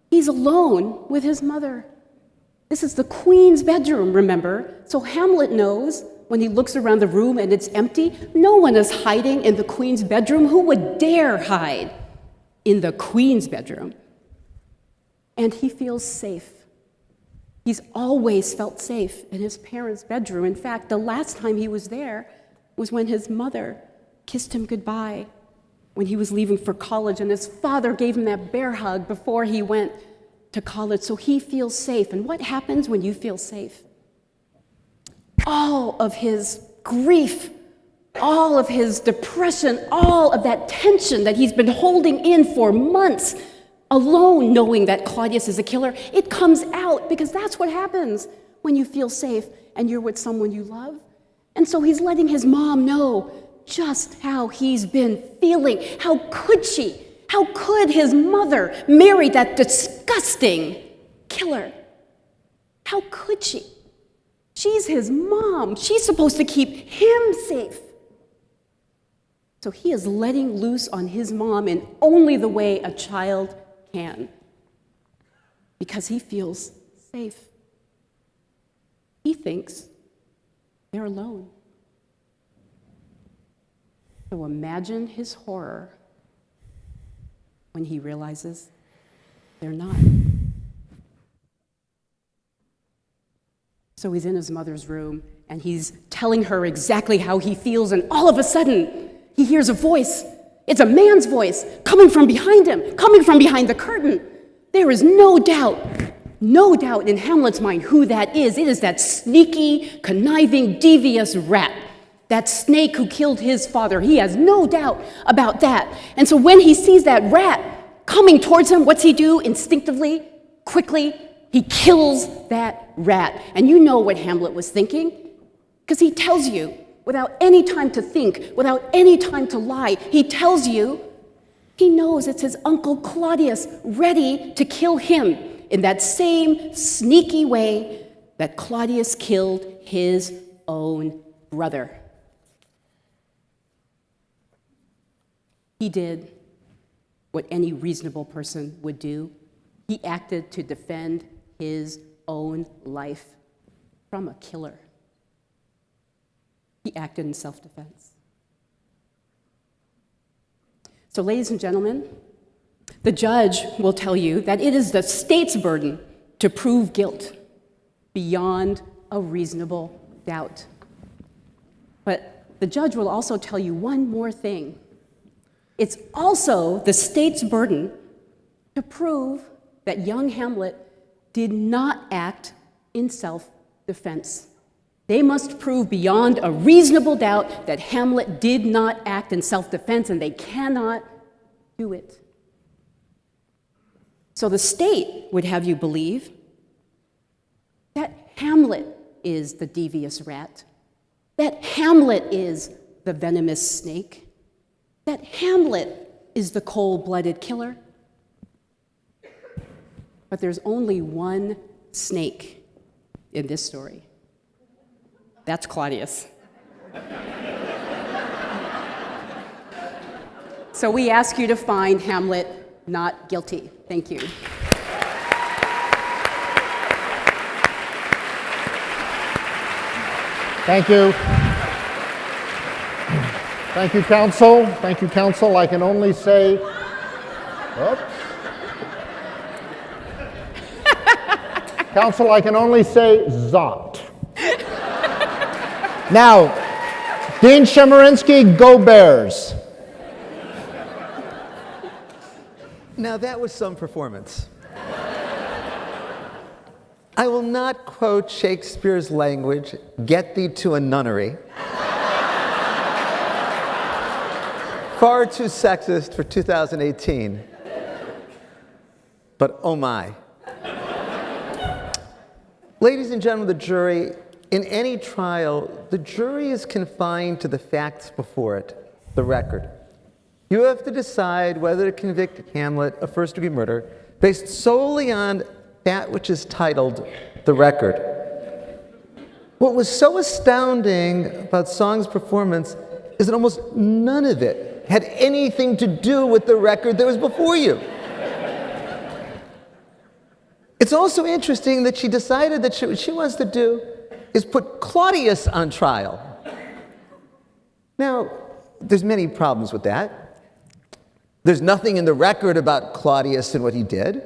He's alone with his mother. This is the queen's bedroom, remember? So Hamlet knows when he looks around the room and it's empty, no one is hiding in the queen's bedroom. Who would dare hide in the queen's bedroom? And he feels safe. He's always felt safe in his parents' bedroom. In fact, the last time he was there was when his mother kissed him goodbye when he was leaving for college, and his father gave him that bear hug before he went to college. So he feels safe. And what happens when you feel safe? All of his grief, all of his depression, all of that tension that he's been holding in for months, alone knowing that Claudius is a killer, it comes out, because that's what happens when you feel safe and you're with someone you love. And so he's letting his mom know just how he's been feeling. How could she? How could his mother marry that disgusting killer? How could she? She's his mom. She's supposed to keep him safe. So he is letting loose on his mom in only the way a child can, because he feels safe. He thinks they're alone. So imagine his horror when he realizes they're not. So he's in his mother's room, and he's telling her exactly how he feels, and all of a sudden, he hears a voice. It's a man's voice coming from behind him, coming from behind the curtain. There is no doubt in Hamlet's mind who that is. It is that sneaky, conniving, devious rat, that snake who killed his father. He has no doubt about that. And so when he sees that rat coming towards him, what's he do instinctively, quickly? He kills that rat. And you know what Hamlet was thinking, because he tells you, without any time to think, without any time to lie, he tells you He knows it's his uncle Claudius ready to kill him in that same sneaky way that Claudius killed his own brother. He did what any reasonable person would do. He acted to defend his own life from a killer. He acted in self-defense. So, ladies and gentlemen, the judge will tell you that it is the state's burden to prove guilt beyond a reasonable doubt. But the judge will also tell you one more thing. It's also the state's burden to prove that young Hamlet did not act in self-defense. They must prove beyond a reasonable doubt that Hamlet did not act in self-defense, and they cannot do it. So the state would have you believe that Hamlet is the devious rat, that Hamlet is the venomous snake, that Hamlet is the cold-blooded killer. But there's only one snake in this story. That's Claudius. So we ask you to find Hamlet not guilty. Thank you. Thank you. Thank you, counsel. Thank you, counsel. I can only say, oops. Counsel, I can only say zot. Now, Dean Chemerinsky, go Bears. Now that was some performance. I will not quote Shakespeare's language, "Get thee to a nunnery." Far too sexist for 2018. But oh my. Ladies and gentlemen of the jury, in any trial, the jury is confined to the facts before it, the record. You have to decide whether to convict Hamlet of first-degree murder based solely on that which is titled the record. What was so astounding about Song's performance is that almost none of it had anything to do with the record that was before you. It's also interesting that she decided that what she wants to do is put Claudius on trial. Now, there's many problems with that. There's nothing in the record about Claudius and what he did.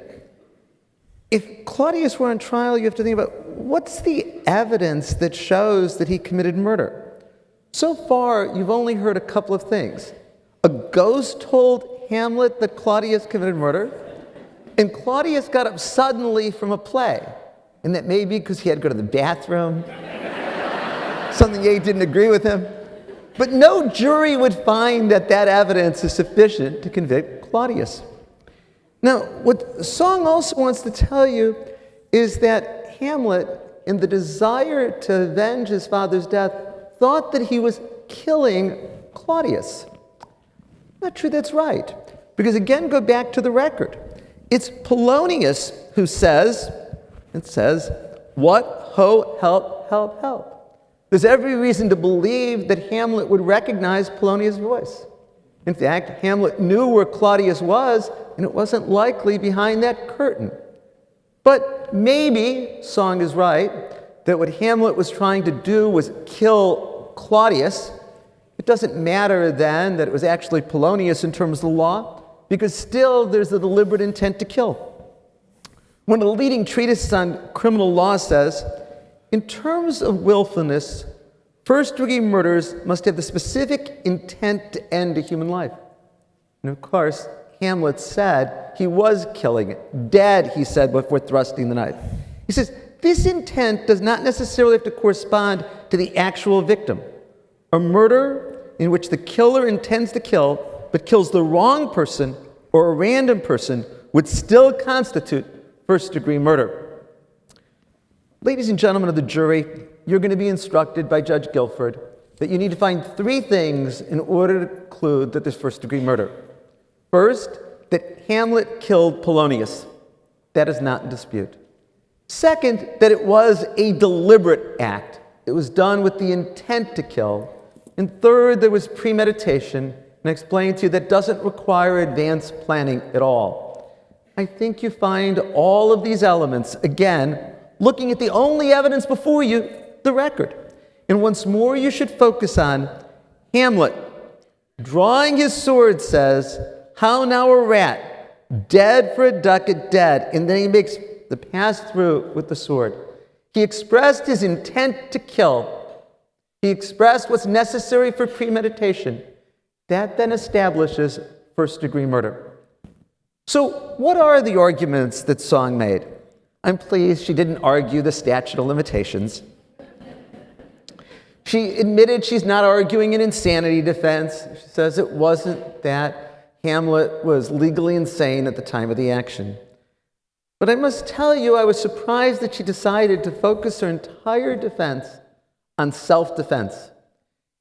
If Claudius were on trial, you have to think about what's the evidence that shows that he committed murder? So far, you've only heard a couple of things. A ghost told Hamlet that Claudius committed murder, and Claudius got up suddenly from a play. And that may be because he had to go to the bathroom, something Ye didn't agree with him. But no jury would find that that evidence is sufficient to convict Claudius. Now, what Song also wants to tell you is that Hamlet, in the desire to avenge his father's death, thought that he was killing Claudius. Not true, that's right. Because again, go back to the record. It's Polonius who says, what, ho, help, help, help. There's every reason to believe that Hamlet would recognize Polonius' voice. In fact, Hamlet knew where Claudius was, and it wasn't likely behind that curtain. But maybe Song is right, that what Hamlet was trying to do was kill Claudius. It doesn't matter then that it was actually Polonius in terms of the law, because still there's a deliberate intent to kill. One of the leading treatises on criminal law says, in terms of willfulness, first-degree murders must have the specific intent to end a human life. And of course, Hamlet said he was killing it. Dead, he said, before thrusting the knife. He says, this intent does not necessarily have to correspond to the actual victim. A murder in which the killer intends to kill, but kills the wrong person or a random person would still constitute first-degree murder. Ladies and gentlemen of the jury, you're going to be instructed by Judge Guilford that you need to find three things in order to conclude that there's first-degree murder. First, that Hamlet killed Polonius. That is not in dispute. Second, that it was a deliberate act. It was done with the intent to kill. And third, there was premeditation. And I explained to you that doesn't require advanced planning at all. I think you find all of these elements, again, looking at the only evidence before you, the record. And once more, you should focus on Hamlet. Drawing his sword says, "How now a rat, dead for a ducat, dead." And then he makes the pass through with the sword. He expressed his intent to kill. He expressed what's necessary for premeditation. That then establishes first-degree murder. So what are the arguments that Song made? I'm pleased she didn't argue the statute of limitations. She admitted she's not arguing an insanity defense. She says it wasn't that Hamlet was legally insane at the time of the action. But I must tell you, I was surprised that she decided to focus her entire defense on self-defense.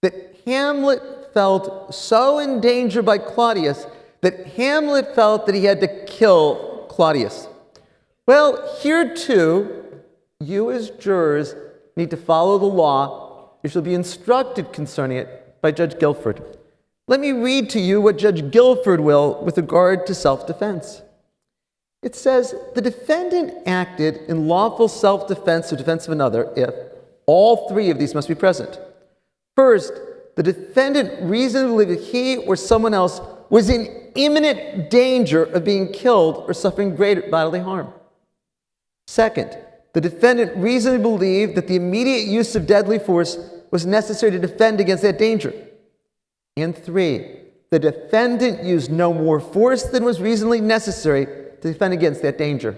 That Hamlet felt so in danger by Claudius that Hamlet felt that he had to kill Claudius. Well, here too, you as jurors need to follow the law. You shall be instructed concerning it by Judge Guilford. Let me read to you what Judge Guilford will with regard to self-defense. It says, the defendant acted in lawful self-defense or defense of another if all three of these must be present. First, the defendant reasonably believed that he or someone else was in imminent danger of being killed or suffering great bodily harm. Second, the defendant reasonably believed that the immediate use of deadly force was necessary to defend against that danger. And three, the defendant used no more force than was reasonably necessary to defend against that danger.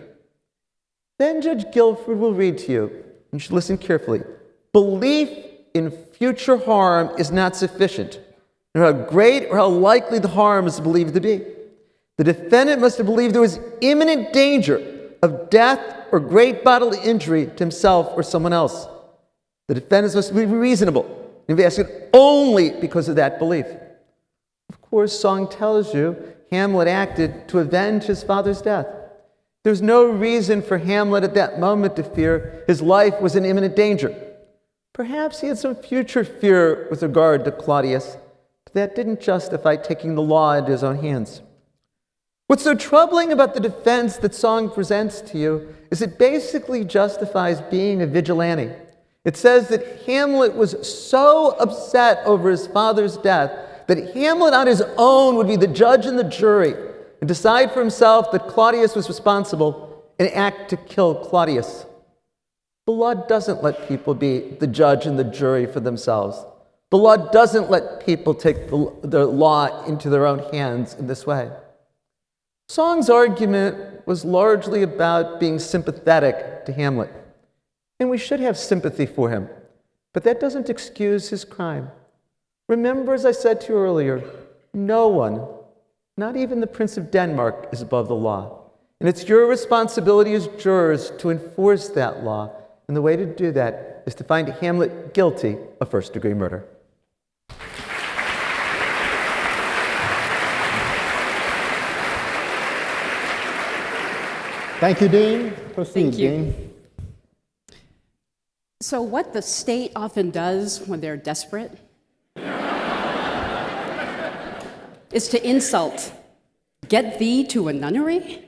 Then Judge Guilford will read to you, and you should listen carefully. Belief in future harm is not sufficient, no matter how great or how likely the harm is believed to be. The defendant must have believed there was imminent danger of death or great bodily injury to himself or someone else. The defendant must be reasonable and be asking only because of that belief. Of course, Song tells you Hamlet acted to avenge his father's death. There's no reason for Hamlet at that moment to fear his life was in imminent danger. Perhaps he had some future fear with regard to Claudius, but that didn't justify taking the law into his own hands. What's so troubling about the defense that Song presents to you is it basically justifies being a vigilante. It says that Hamlet was so upset over his father's death that Hamlet on his own would be the judge and the jury and decide for himself that Claudius was responsible and act to kill Claudius. The law doesn't let people be the judge and the jury for themselves. The law doesn't let people take the law into their own hands in this way. Song's argument was largely about being sympathetic to Hamlet, and we should have sympathy for him, but that doesn't excuse his crime. Remember, as I said to you earlier, no one, not even the Prince of Denmark, is above the law, and it's your responsibility as jurors to enforce that law, and the way to do that is to find Hamlet guilty of first-degree murder. Thank you, Dean. Proceed, Thank you. Dean. So what the state often does when they're desperate is to insult. Get thee to a nunnery?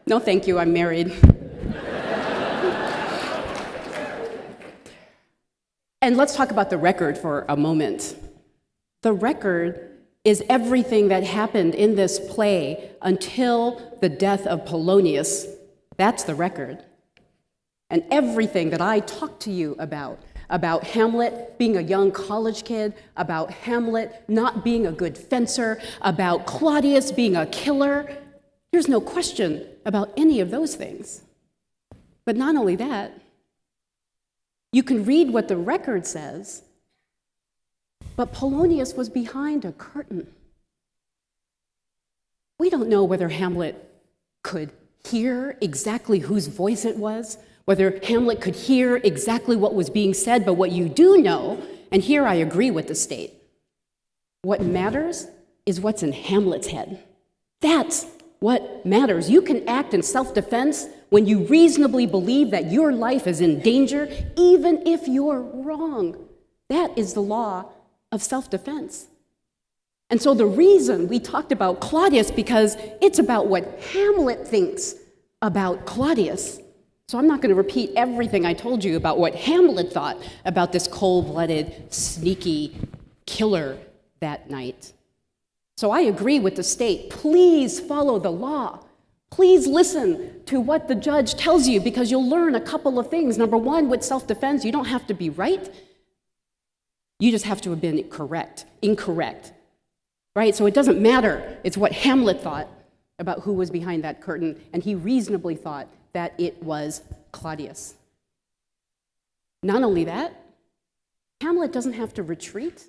No, thank you, I'm married. And let's talk about the record for a moment. The record is everything that happened in this play until the death of Polonius. That's the record. And everything that I talked to you about Hamlet being a young college kid, about Hamlet not being a good fencer, about Claudius being a killer, there's no question about any of those things. But not only that, you can read what the record says, but Polonius was behind a curtain. We don't know whether Hamlet could hear exactly whose voice it was, whether Hamlet could hear exactly what was being said, but what you do know, and here I agree with the state, what matters is what's in Hamlet's head. That's what matters. You can act in self-defense when you reasonably believe that your life is in danger, even if you're wrong. That is the law of self-defense. And so the reason we talked about Claudius, because it's about what Hamlet thinks about Claudius. So I'm not going to repeat everything I told you about what Hamlet thought about this cold-blooded, sneaky killer that night. So I agree with the state. Please follow the law. Please listen to what the judge tells you, because you'll learn a couple of things. Number one, with self-defense, you don't have to be right. You just have to have been incorrect. Right? So it doesn't matter. It's what Hamlet thought about who was behind that curtain, and he reasonably thought that it was Claudius. Not only that, Hamlet doesn't have to retreat.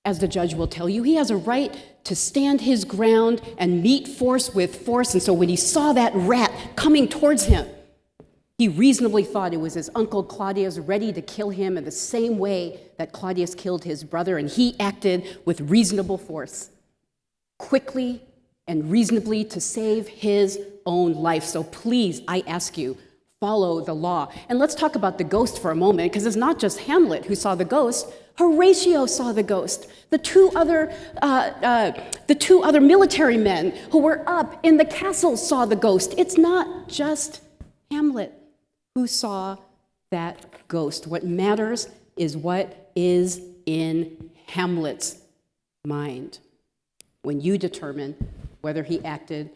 As the judge will tell you, he has a right to stand his ground and meet force with force. And so when he saw that rat coming towards him, he reasonably thought it was his uncle Claudius ready to kill him in the same way that Claudius killed his brother, and he acted with reasonable force, quickly and reasonably, to save his own life. So please, I ask you, follow the law. And let's talk about the ghost for a moment, because it's not just Hamlet who saw the ghost. Horatio saw the ghost. The two other military men who were up in the castle saw the ghost. It's not just Hamlet who saw that ghost. What matters is what is in Hamlet's mind when you determine whether he acted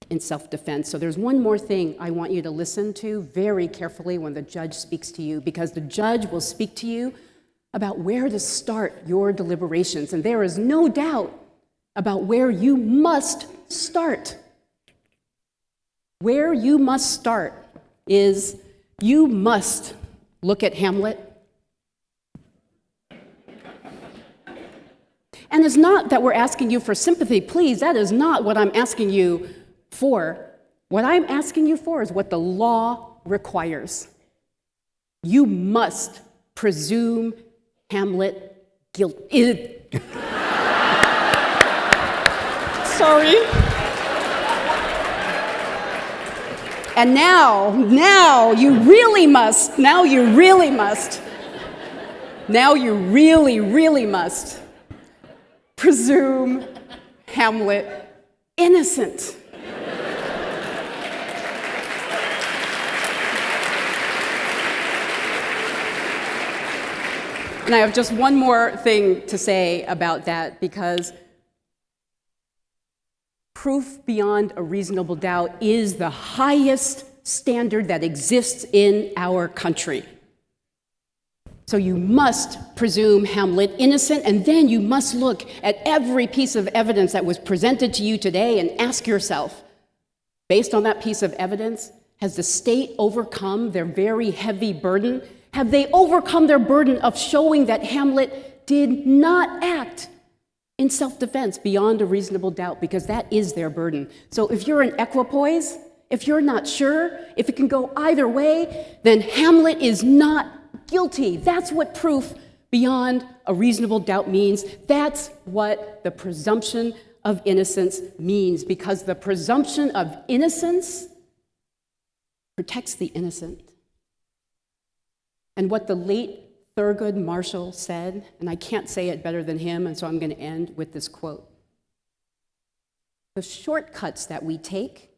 in self-defense. So there's one more thing I want you to listen to very carefully when the judge speaks to you, because the judge will speak to you about where to start your deliberations. And there is no doubt about where you must start. Where you must start is you must look at Hamlet. And it's not that we're asking you for sympathy. Please, that is not what I'm asking you for. What I'm asking you for is what the law requires. You must presume Hamlet guilty. Sorry. And now you really must. Now you really must. Now you really must presume Hamlet innocent. And I have just one more thing to say about that, because proof beyond a reasonable doubt is the highest standard that exists in our country. So you must presume Hamlet innocent, and then you must look at every piece of evidence that was presented to you today and ask yourself, based on that piece of evidence, has the state overcome their very heavy burden? Have they overcome their burden of showing that Hamlet did not act in self-defense beyond a reasonable doubt? Because that is their burden. So if you're in equipoise, if you're not sure, if it can go either way, then Hamlet is not guilty. That's what proof beyond a reasonable doubt means. That's what the presumption of innocence means, because the presumption of innocence protects the innocent. And what the late Thurgood Marshall said, and I can't say it better than him, and so I'm going to end with this quote. The shortcuts that we take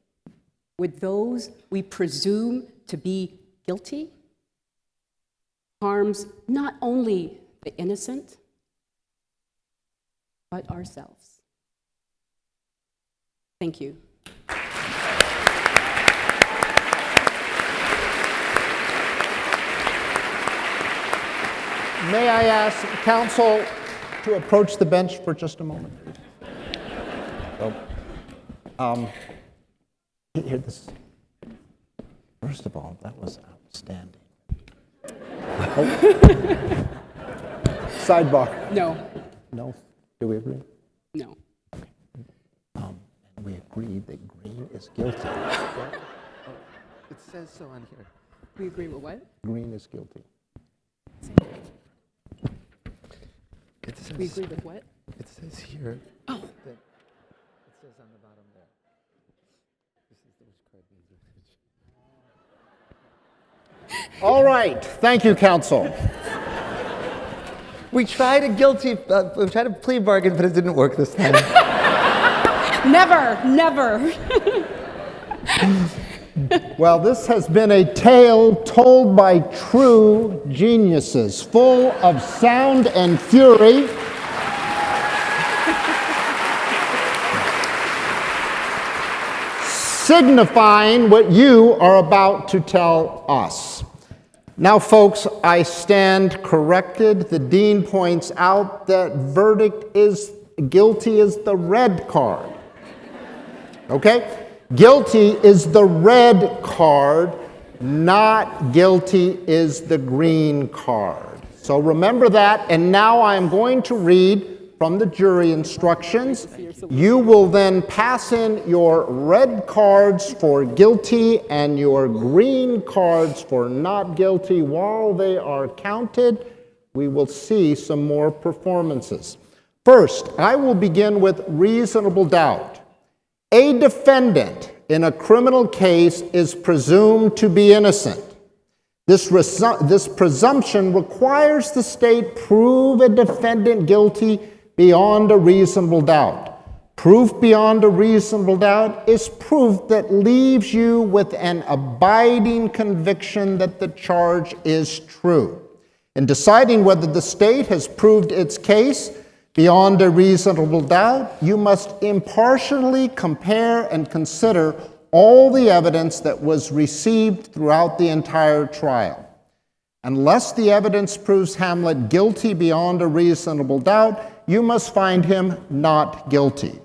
with those we presume to be guilty harms not only the innocent, but ourselves. Thank you. May I ask counsel to approach the bench for just a moment? Here, this. First of all, that was outstanding. Sidebar. No. No? Do we agree? No. And we agreed that Green is guilty. It says so on here. We agree with what? Green is guilty. It says, We agree with what? It says here. Oh. It says on the bottom there. This is which card means it. All right. Thank you, counsel. We tried a plea bargain, but it didn't work this time. Never, never. Well, this has been a tale told by true geniuses, full of sound and fury. Signifying what you are about to tell us. Now, folks, I stand corrected. The dean points out that verdict is guilty is the red card. Okay? Guilty is the red card, not guilty is the green card. So remember that, and now I'm going to read from the jury instructions. You will then pass in your red cards for guilty and your green cards for not guilty. While they are counted, we will see some more performances. First, I will begin with reasonable doubt. A defendant in a criminal case is presumed to be innocent. This presumption requires the state prove a defendant guilty beyond a reasonable doubt. Proof beyond a reasonable doubt is proof that leaves you with an abiding conviction that the charge is true. In deciding whether the state has proved its case beyond a reasonable doubt, you must impartially compare and consider all the evidence that was received throughout the entire trial. Unless the evidence proves Hamlet guilty beyond a reasonable doubt, you must find him not guilty.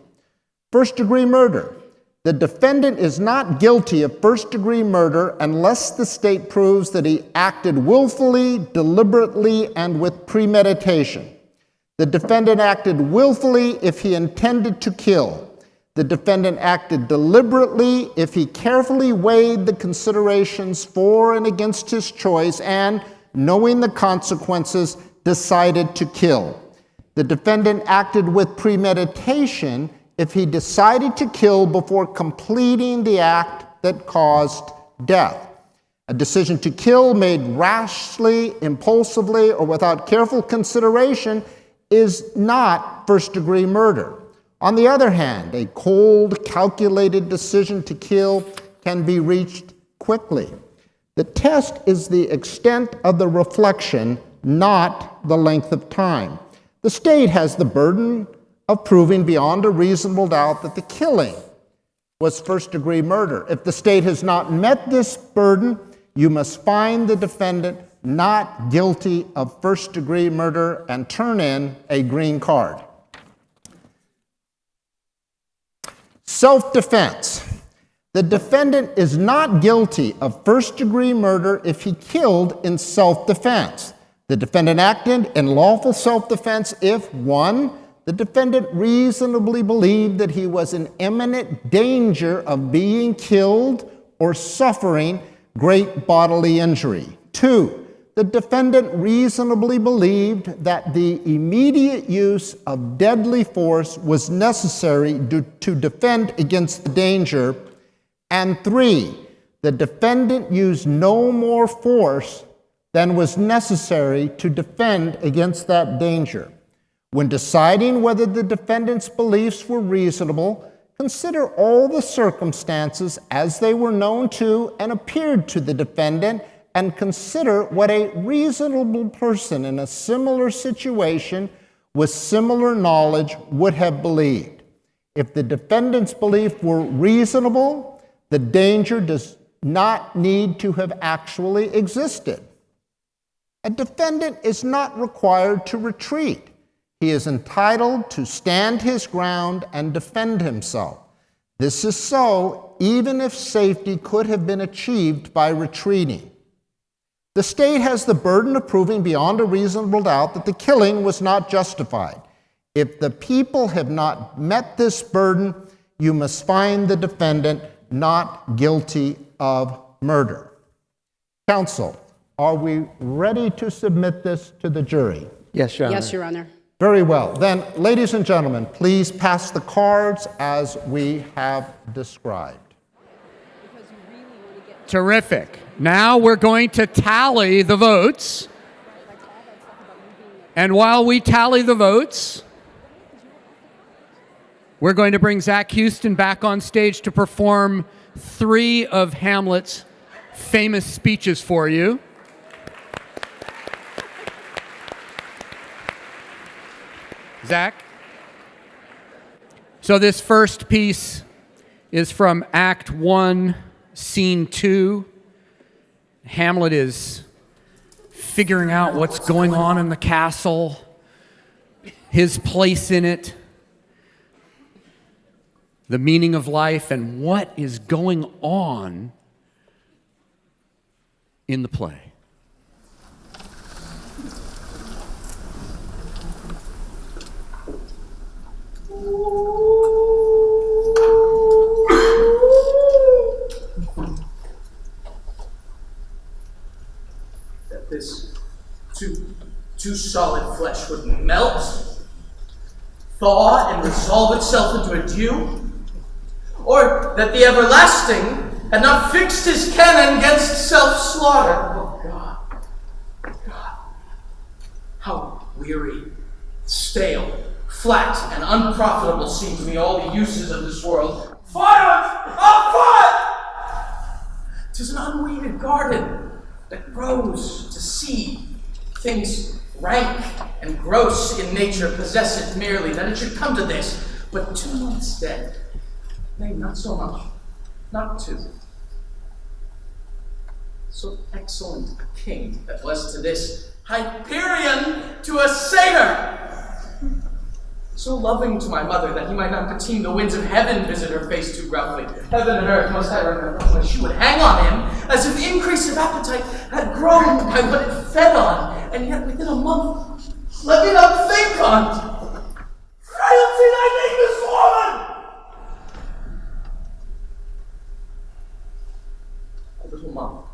First-degree murder. The defendant is not guilty of first-degree murder unless the state proves that he acted willfully, deliberately, and with premeditation. The defendant acted willfully if he intended to kill. The defendant acted deliberately if he carefully weighed the considerations for and against his choice and, knowing the consequences, decided to kill. The defendant acted with premeditation if he decided to kill before completing the act that caused death. A decision to kill made rashly, impulsively, or without careful consideration is not first-degree murder. On the other hand, a cold, calculated decision to kill can be reached quickly. The test is the extent of the reflection, not the length of time. The state has the burden of proving beyond a reasonable doubt that the killing was first-degree murder. If the state has not met this burden, you must find the defendant not guilty of first-degree murder and turn in a green card. Self-defense. The defendant is not guilty of first-degree murder if he killed in self-defense. The defendant acted in lawful self-defense if, 1, the defendant reasonably believed that he was in imminent danger of being killed or suffering great bodily injury. 2, the defendant reasonably believed that the immediate use of deadly force was necessary to defend against the danger. And 3, the defendant used no more force than was necessary to defend against that danger. When deciding whether the defendant's beliefs were reasonable, consider all the circumstances as they were known to and appeared to the defendant, and consider what a reasonable person in a similar situation with similar knowledge would have believed. If the defendant's belief were reasonable, the danger does not need to have actually existed. A defendant is not required to retreat. He is entitled to stand his ground and defend himself. This is so even if safety could have been achieved by retreating. The state has the burden of proving beyond a reasonable doubt that the killing was not justified. If the people have not met this burden, you must find the defendant not guilty of murder. Counsel, are we ready to submit this to the jury? Yes, Your Honor. Yes, Your Honor. Very well. Then, ladies and gentlemen, please pass the cards as we have described. Terrific. Now we're going to tally the votes. And while we tally the votes, we're going to bring Zach Houston back on stage to perform 3 of Hamlet's famous speeches for you. Zach? So this first piece is from Act 1, Scene 2. Hamlet is figuring out what's going on in the castle, his place in it, the meaning of life, and what is going on in the play. That this too solid flesh would melt, thaw, and resolve itself into a dew? Or that the everlasting had not fixed his canon against self-slaughter? Oh God, how weary, stale, flat, and unprofitable seem to me all the uses of this world. Violence of foot! 'Tis an unweeded garden that grows to seed. Things rank and gross in nature possess it merely, that it should come to this. But 2 months dead, nay, not so much, not 2. So excellent a king that was to this Hyperion to a satyr. So loving to my mother that he might not beteem the winds of heaven visit her face too gruffly. Heaven and earth must I remember when she would hang on him as if increase of appetite had grown by what it fed on, and yet within a month let me not think on. Frailty thy name is woman! A little month.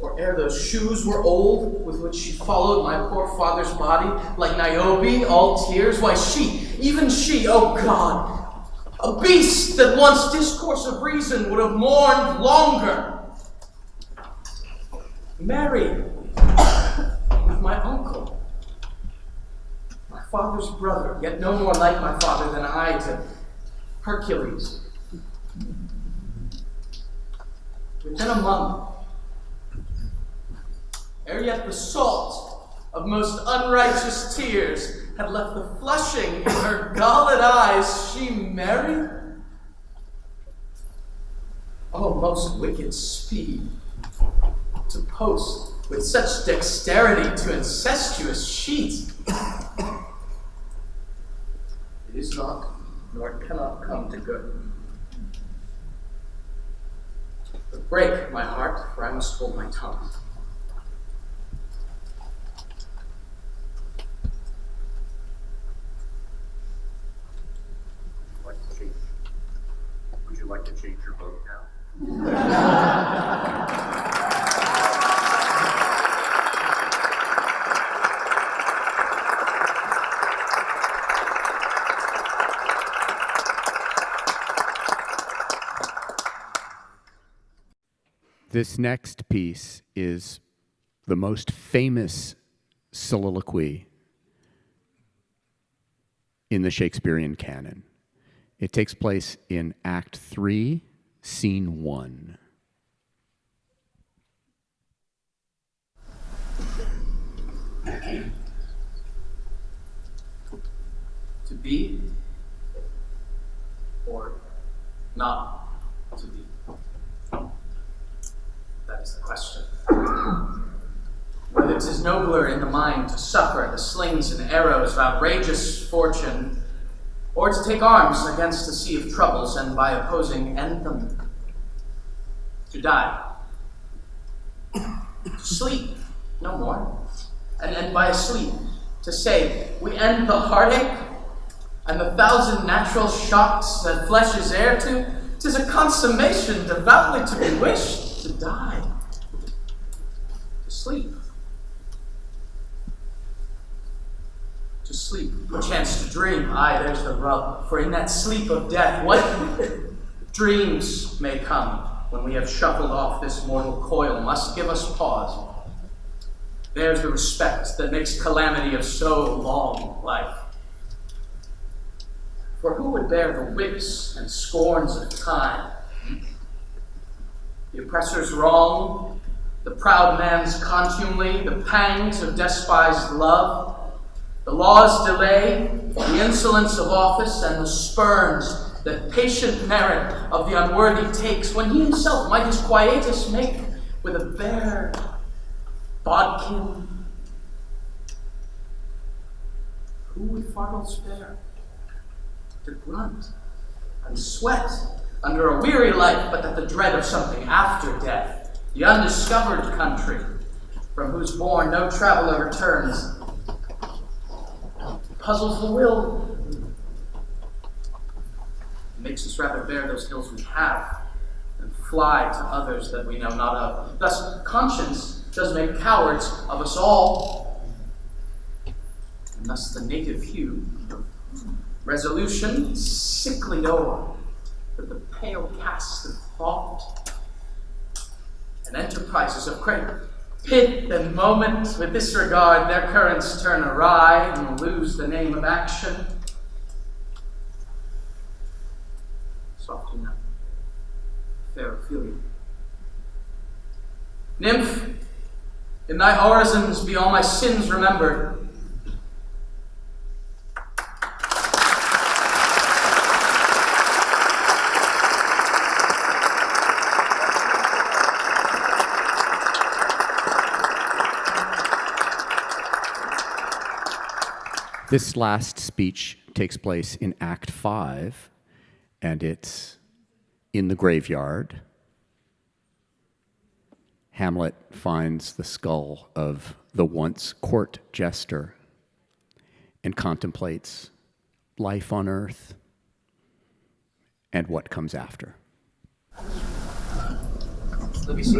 Or ere those shoes were old, with which she followed my poor father's body, like Niobe, all tears, why she, even she, oh God, a beast that once discourse of reason would have mourned longer, married with my uncle, my father's brother, yet no more like my father than I to Hercules. Within a month, ere yet the salt of most unrighteous tears had left the flushing in her galled eyes, she married? Oh, most wicked speed, to post with such dexterity to incestuous sheets. It is not, nor cannot come to good. But break my heart, for I must hold my tongue. Would you like to change your vote now? This next piece is the most famous soliloquy in the Shakespearean canon. It takes place in Act 3, Scene 1. To be or not to be? That is the question. Whether 'tis nobler in the mind to suffer the slings and arrows of outrageous fortune, or to take arms against a sea of troubles and by opposing end them. To die. To sleep, no more. And by sleep, to say, we end the heartache and the 1,000 natural shocks that flesh is heir to. 'Tis a consummation devoutly to be wished, to die. To sleep. sleep, perchance to dream. Aye, there's the rub. For in that sleep of death, what dreams may come when we have shuffled off this mortal coil must give us pause. There's the respect that makes calamity of so long life. For who would bear the whips and scorns of time? The oppressor's wrong, the proud man's contumely, the pangs of despised love, the law's delay, the insolence of office, and the spurns that patient merit of the unworthy takes, when he himself might his quietus make with a bare bodkin. Who would fardel spare to grunt and sweat under a weary life, but that the dread of something after death, the undiscovered country, from whose bourne no traveler returns, puzzles the will. It makes us rather bear those ills we have than fly to others that we know not of. Thus, conscience does make cowards of us all, and thus the native hue, resolution sickly o'er with the pale cast of thought, and enterprises of great pith and moment with this regard their currents turn awry and lose the name of action. Soft enough, fair Ophelia. Nymph, in thy orisons be all my sins remembered. This last speech takes place in Act 5, and it's in the graveyard. Hamlet finds the skull of the once court jester and contemplates life on earth and what comes after. Let me see.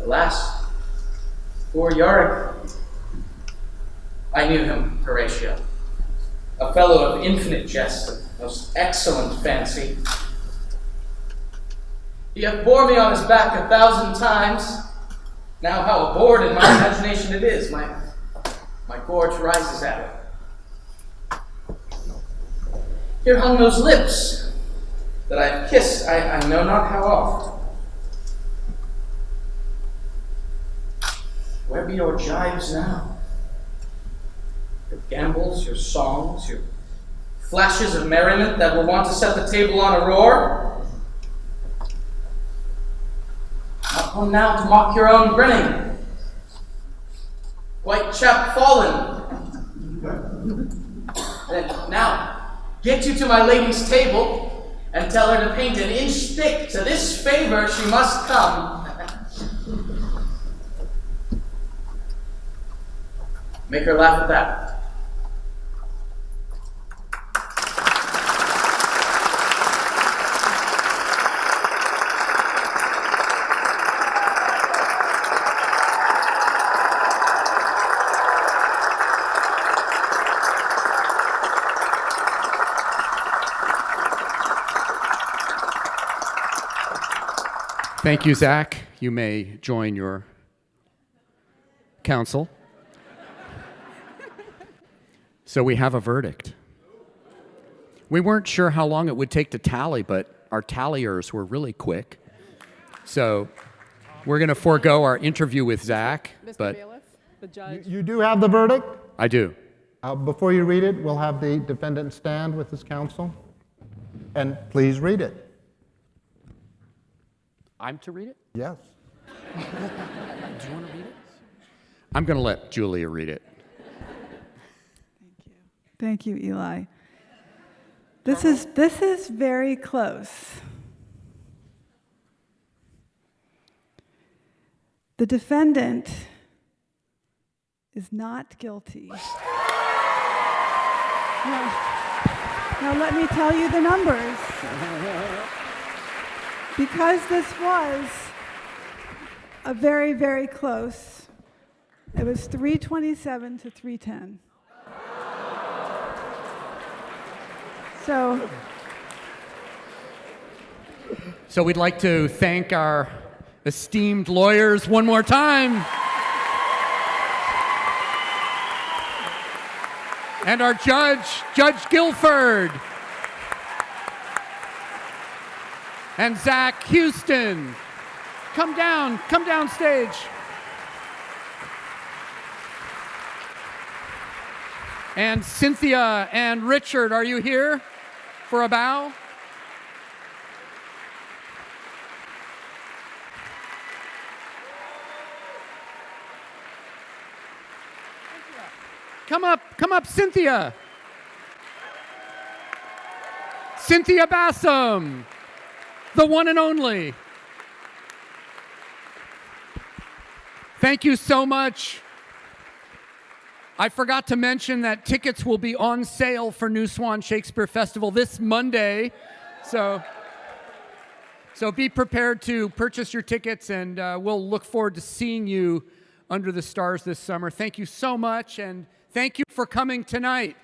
Alas, poor Yorick. I knew him, Horatio, a fellow of infinite jest, of most excellent fancy. He hath bore me on his back 1,000 times. Now how abhorred in my imagination it is, my gorge rises at it. Here hung those lips that I have kissed I know not how oft. Where be your jibes now? Your gambols, your songs, your flashes of merriment that will want to set the table on a roar? Not one now to mock your own grinning. White chap fallen. And now, get you to my lady's table and tell her to paint an inch thick. To this favor she must come. Make her laugh at that. Thank you, Zach. You may join your counsel. So we have a verdict. We weren't sure how long it would take to tally, but our talliers were really quick. So we're going to forego our interview with Zach. Mr. But Bailiff, the judge. You do have the verdict? I do. Before you read it, we'll have the defendant stand with his counsel. And please read it. I'm to read it? Yes. Do you want to read it? I'm going to let Julia read it. Thank you, Eli. This is very close. The defendant is not guilty. Now let me tell you the numbers. Because this was a very, very close, it was 327 to 310. So we'd like to thank our esteemed lawyers one more time. And our judge, Judge Guilford. And Zach Houston. Come down stage. And Cynthia and Richard, are you here for a bow? Come up, Cynthia. Cynthia Bassam, the one and only. Thank you so much. I forgot to mention that tickets will be on sale for New Swan Shakespeare Festival this Monday. So be prepared to purchase your tickets, and we'll look forward to seeing you under the stars this summer. Thank you so much, and thank you for coming tonight.